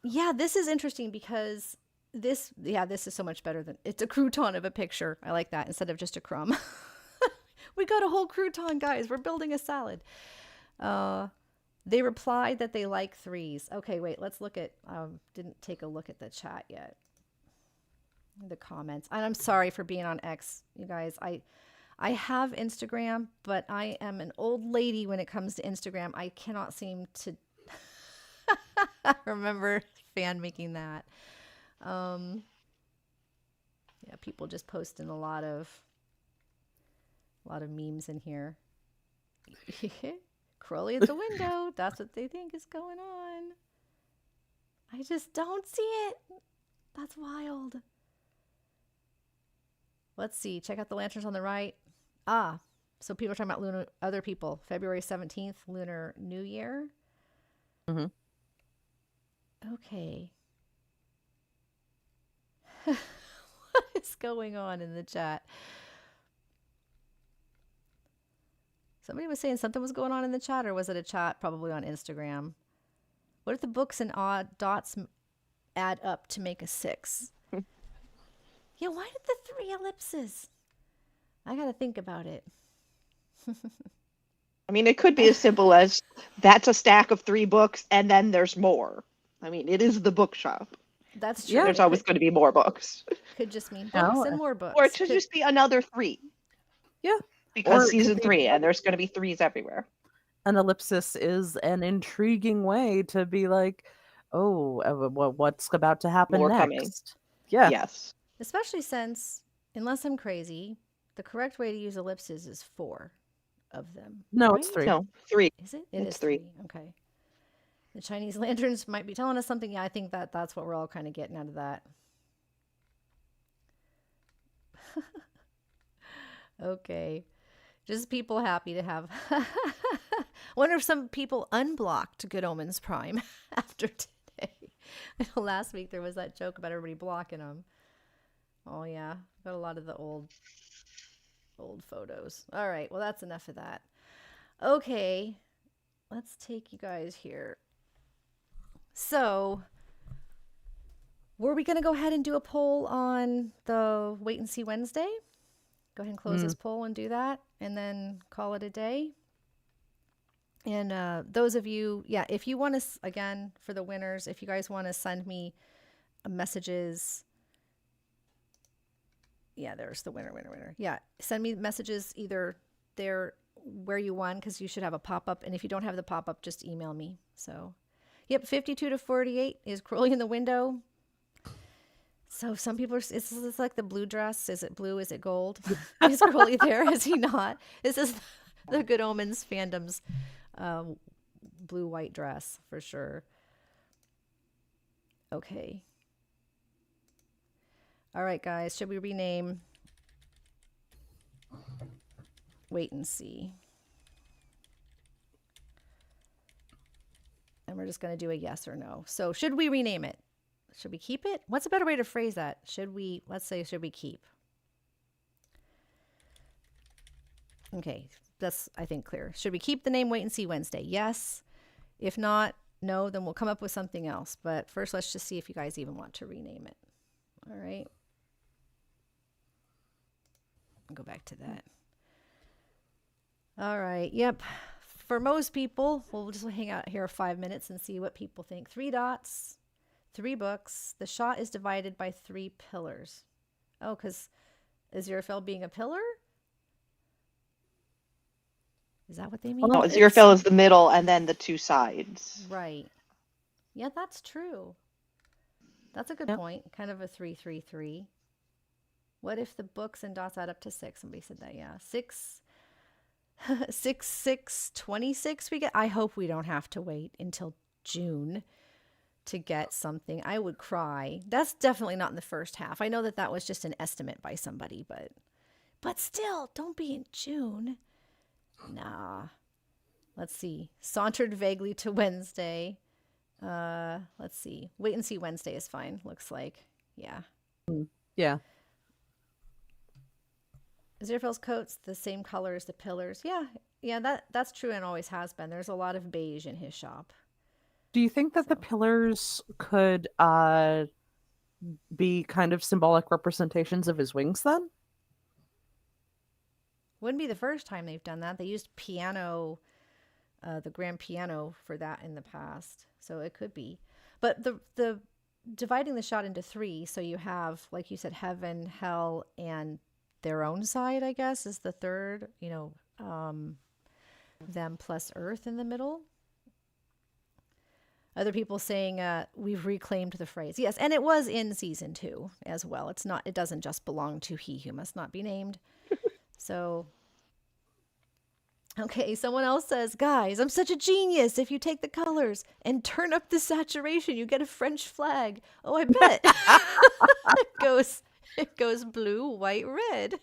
yeah, this is interesting because this is so much better than, it's a crouton of a picture. I like that instead of just a crumb. We got a whole crouton, guys. We're building a salad. They replied that they like 3s. Okay, wait, let's look at, didn't take a look at the chat yet. The comments. And I'm sorry for being on X, you guys. I have Instagram, but I am an old lady when it comes to Instagram. I cannot seem to remember fan making that. Yeah, people just posting a lot of memes in here. Crowley at the window. That's what they think is going on. I just don't see it. That's wild. Let's see. Check out the lanterns on the right. So people are talking about other people. February 17th, Lunar New Year. Mm-hmm. Okay. What is going on in the chat? Somebody was saying something was going on in the chat, or was it a chat probably on Instagram? What if the books and odd dots add up to make a 6? Yeah, why did the 3 ellipses? I got to think about it. I mean, it could be as simple as that's a stack of 3 books, and then there's more. I mean, it is the bookshop. That's true. Yeah. There's It always going to be more books. could just mean No, books and more books. Or it should just be another 3. Yeah. Because Or it could season be- 3, and there's going to be 3s everywhere. An ellipsis is an intriguing way to be like, oh, what's about to happen More next? coming. Yeah. Yes. Especially since, unless I'm crazy, the correct way to use ellipses is 4 of them. No, it's right? 3. No, 3. Is it? It's is 3. Okay. The Chinese lanterns might be telling us something. Yeah, I think that's what we're all kind of getting out of that. Okay. Just people happy to have. Wonder if some people unblocked Good Omens Prime after today. I know last week there was that joke about everybody blocking them. Oh yeah, got a lot of the old photos. All right, well that's enough of that. Okay, let's take you guys here. So, were we going to go ahead and do a poll on the Wait and See Wednesday? Go ahead and close this poll and do that, and then call it a day. And those of you, yeah, if you want to, again, for the winners, if you guys want to send me messages, yeah, there's the winner. Yeah, send me messages either there where you won, because you should have a pop-up, and if you don't have the pop-up, just email me. So, yep, 52 to 48 is Crowley in the window. So some people are, it's like the blue dress. Is it blue? Is it gold? Is Crowley there? Is he not? This is the Good Omens fandom's blue-white dress for sure. Okay. All right, guys. Should we rename Wait and See? And we're just going to do a yes or no. So should we rename it? Should we keep it? What's a better way to phrase that? Should we keep? Okay, that's, I think, clear. Should we keep the name Wait and See Wednesday? Yes. If not, no, then we'll come up with something else. But first, let's just see if you guys even want to rename it. All right. I'll go back to that. All right. Yep. For most people, we'll just hang out here 5 minutes and see what people think. 3 dots. 3 books. The shot is divided by 3 pillars. Oh, because Aziraphale being a pillar? Is that what they mean? No, Aziraphale is the middle, and then the 2 sides. Right. Yeah, that's true. That's a good point. Kind of a 3-3-3. What if the books and dots add up to 6? Somebody said that, yeah. 6, 26 we get. I hope we don't have to wait until June to get something. I would cry. That's definitely not in the first half. I know that was just an estimate by somebody, but still, don't be in June. Nah. Let's see. Sauntered vaguely to Wednesday. Let's see. Wait and See Wednesday is fine, looks like. Yeah. Yeah. Aziraphale's coat's the same color as the pillars. Yeah, that's true and always has been. There's a lot of beige in his shop. Do you think that the pillars could be kind of symbolic representations of his wings then? Wouldn't be the first time they've done that. They used piano, the grand piano for that in the past. So it could be. But the dividing the shot into 3, so you have, like you said, heaven, hell, and their own side, I guess, is the third, them plus earth in the middle. Other people saying we've reclaimed the phrase. Yes, and it was in season 2 as well. It doesn't just belong to he who must not be named. So, okay, someone else says, guys, I'm such a genius. If you take the colors and turn up the saturation, you get a French flag. Oh, I bet. It goes blue, white, red.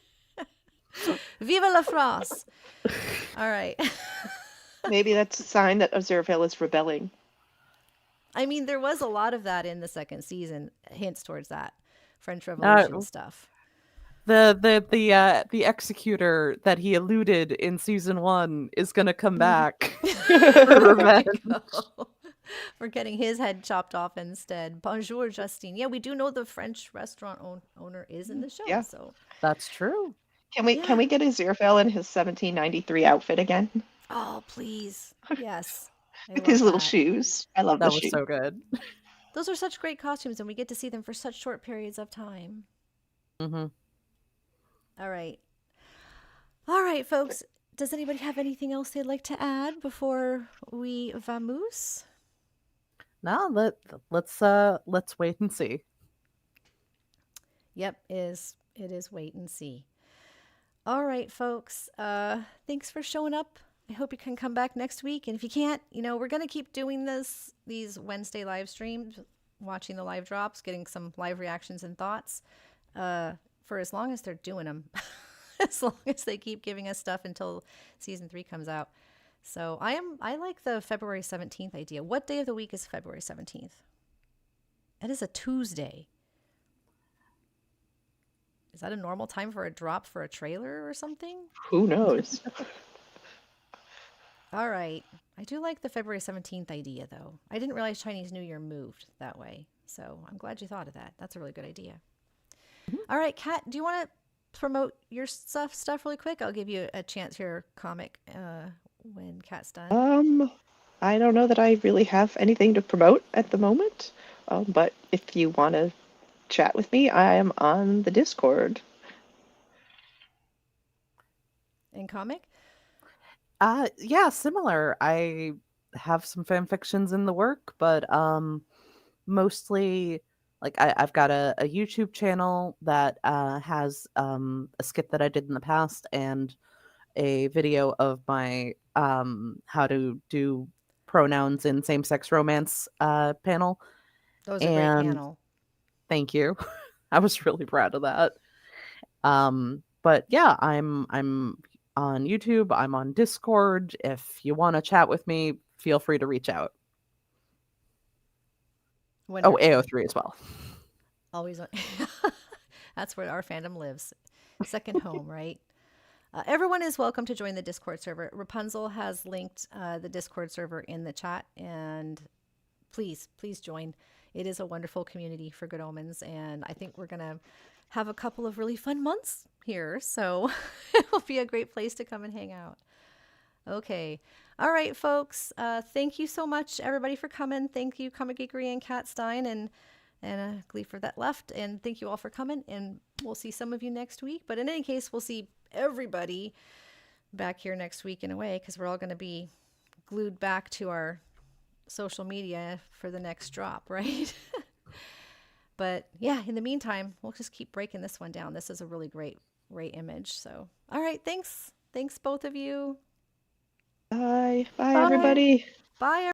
Vive la France. All right. Maybe that's a sign that Aziraphale is rebelling. I mean, there was a lot of that in the second season, hints towards that French Revolution stuff. The executor that he eluded in season 1 is gonna come back for revenge. For getting his head chopped off instead. Bonjour, Justine. Yeah, we do know the French restaurant owner is in the show. Yeah. So That's true. Can we get Aziraphale in his 1793 outfit again? Oh, please. Yes. I With love his little that. shoes. I love the That was shoes. so good. Those are such great costumes, and we get to see them for such short periods of time. Hmm. All right. All right, folks. Does anybody have anything else they'd like to add before we vamoose? No, let's wait and see. Yep, it is wait and see. All right, folks. Thanks for showing up. I hope you can come back next week. And if you can't, we're gonna keep doing these Wednesday live streams, watching the live drops, getting some live reactions and thoughts, for as long as they're doing them, as long as they keep giving us stuff until season 3 comes out. So I like the February 17th idea. What day of the week is February 17th? It is a Tuesday. Is that a normal time for a drop for a trailer or something? Who knows? All right. I do like the February 17th idea, though. I didn't realize Chinese New Year moved that way. So I'm glad you thought of that. That's a really good idea. All right, Kat, do you want to promote your stuff really quick? I'll give you a chance here, comic, when Kat's done. I don't know that I really have anything to promote at the moment. But if you want to chat with me, I am on the Discord. In comic? Yeah, similar. I have some fan fictions in the work, but mostly like I've got a YouTube channel that has a skit that I did in the past and a video of my how to do pronouns in same-sex romance panel. That was a great And panel. thank you. I was really proud of that. But yeah, I'm on YouTube, I'm on Discord. If you want to chat with me, feel free to reach out. Oh, Wonderful. AO3 as well. Always. That's where our fandom lives. Second home, right? Everyone is welcome to join the Discord server. Rapunzel has linked the Discord server in the chat, and please join. It is a wonderful community for Good Omens, and I think we're going to have a couple of really fun months here, so it will be a great place to come and hang out. Okay. All right, folks. Thank you so much, everybody, for coming. Thank you, ComicGeekery and Catstein and Gleafer that left. And thank you all for coming. And we'll see some of you next week. But in any case, we'll see everybody back here next week in a way, because we're all going to be glued back to our social media for the next drop, right? But yeah, in the meantime, we'll just keep breaking this one down. This is a really great image. So, all right, thanks both of you. Bye. Bye, Bye. everybody. Bye.